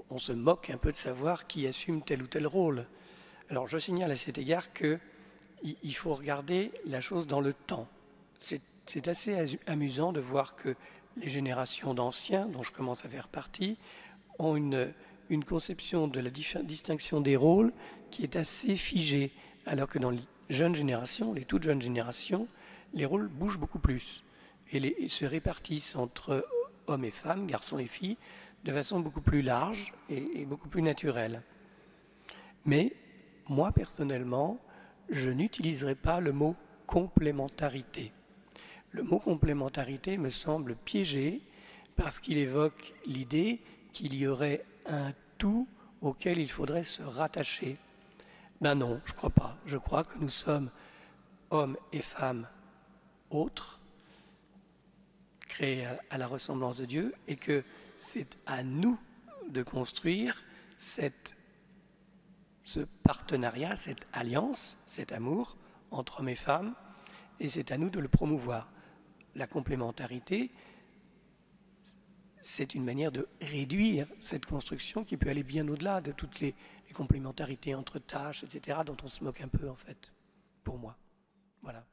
On se moque un peu de savoir qui assume tel ou tel rôle. Alors je signale à cet égard qu'il faut regarder la chose dans le temps. C'est assez amusant de voir que les générations d'anciens, dont je commence à faire partie, ont une conception de la distinction des rôles qui est assez figée, alors que dans les jeunes générations, les toutes jeunes générations, les rôles bougent beaucoup plus et se répartissent entre hommes et femmes, garçons et filles, de façon beaucoup plus large et beaucoup plus naturelle. Mais moi, personnellement, je n'utiliserai pas le mot complémentarité. Le mot complémentarité me semble piégé parce qu'il évoque l'idée qu'il y aurait un tout auquel il faudrait se rattacher. Ben non, je ne crois pas. Je crois que nous sommes hommes et femmes autres, créés à la ressemblance de Dieu, et que c'est à nous de construire ce partenariat, cette alliance, cet amour entre hommes et femmes, et c'est à nous de le promouvoir. La complémentarité, c'est une manière de réduire cette construction qui peut aller bien au-delà de toutes les complémentarités entre tâches, etc., dont on se moque un peu, en fait, pour moi. Voilà.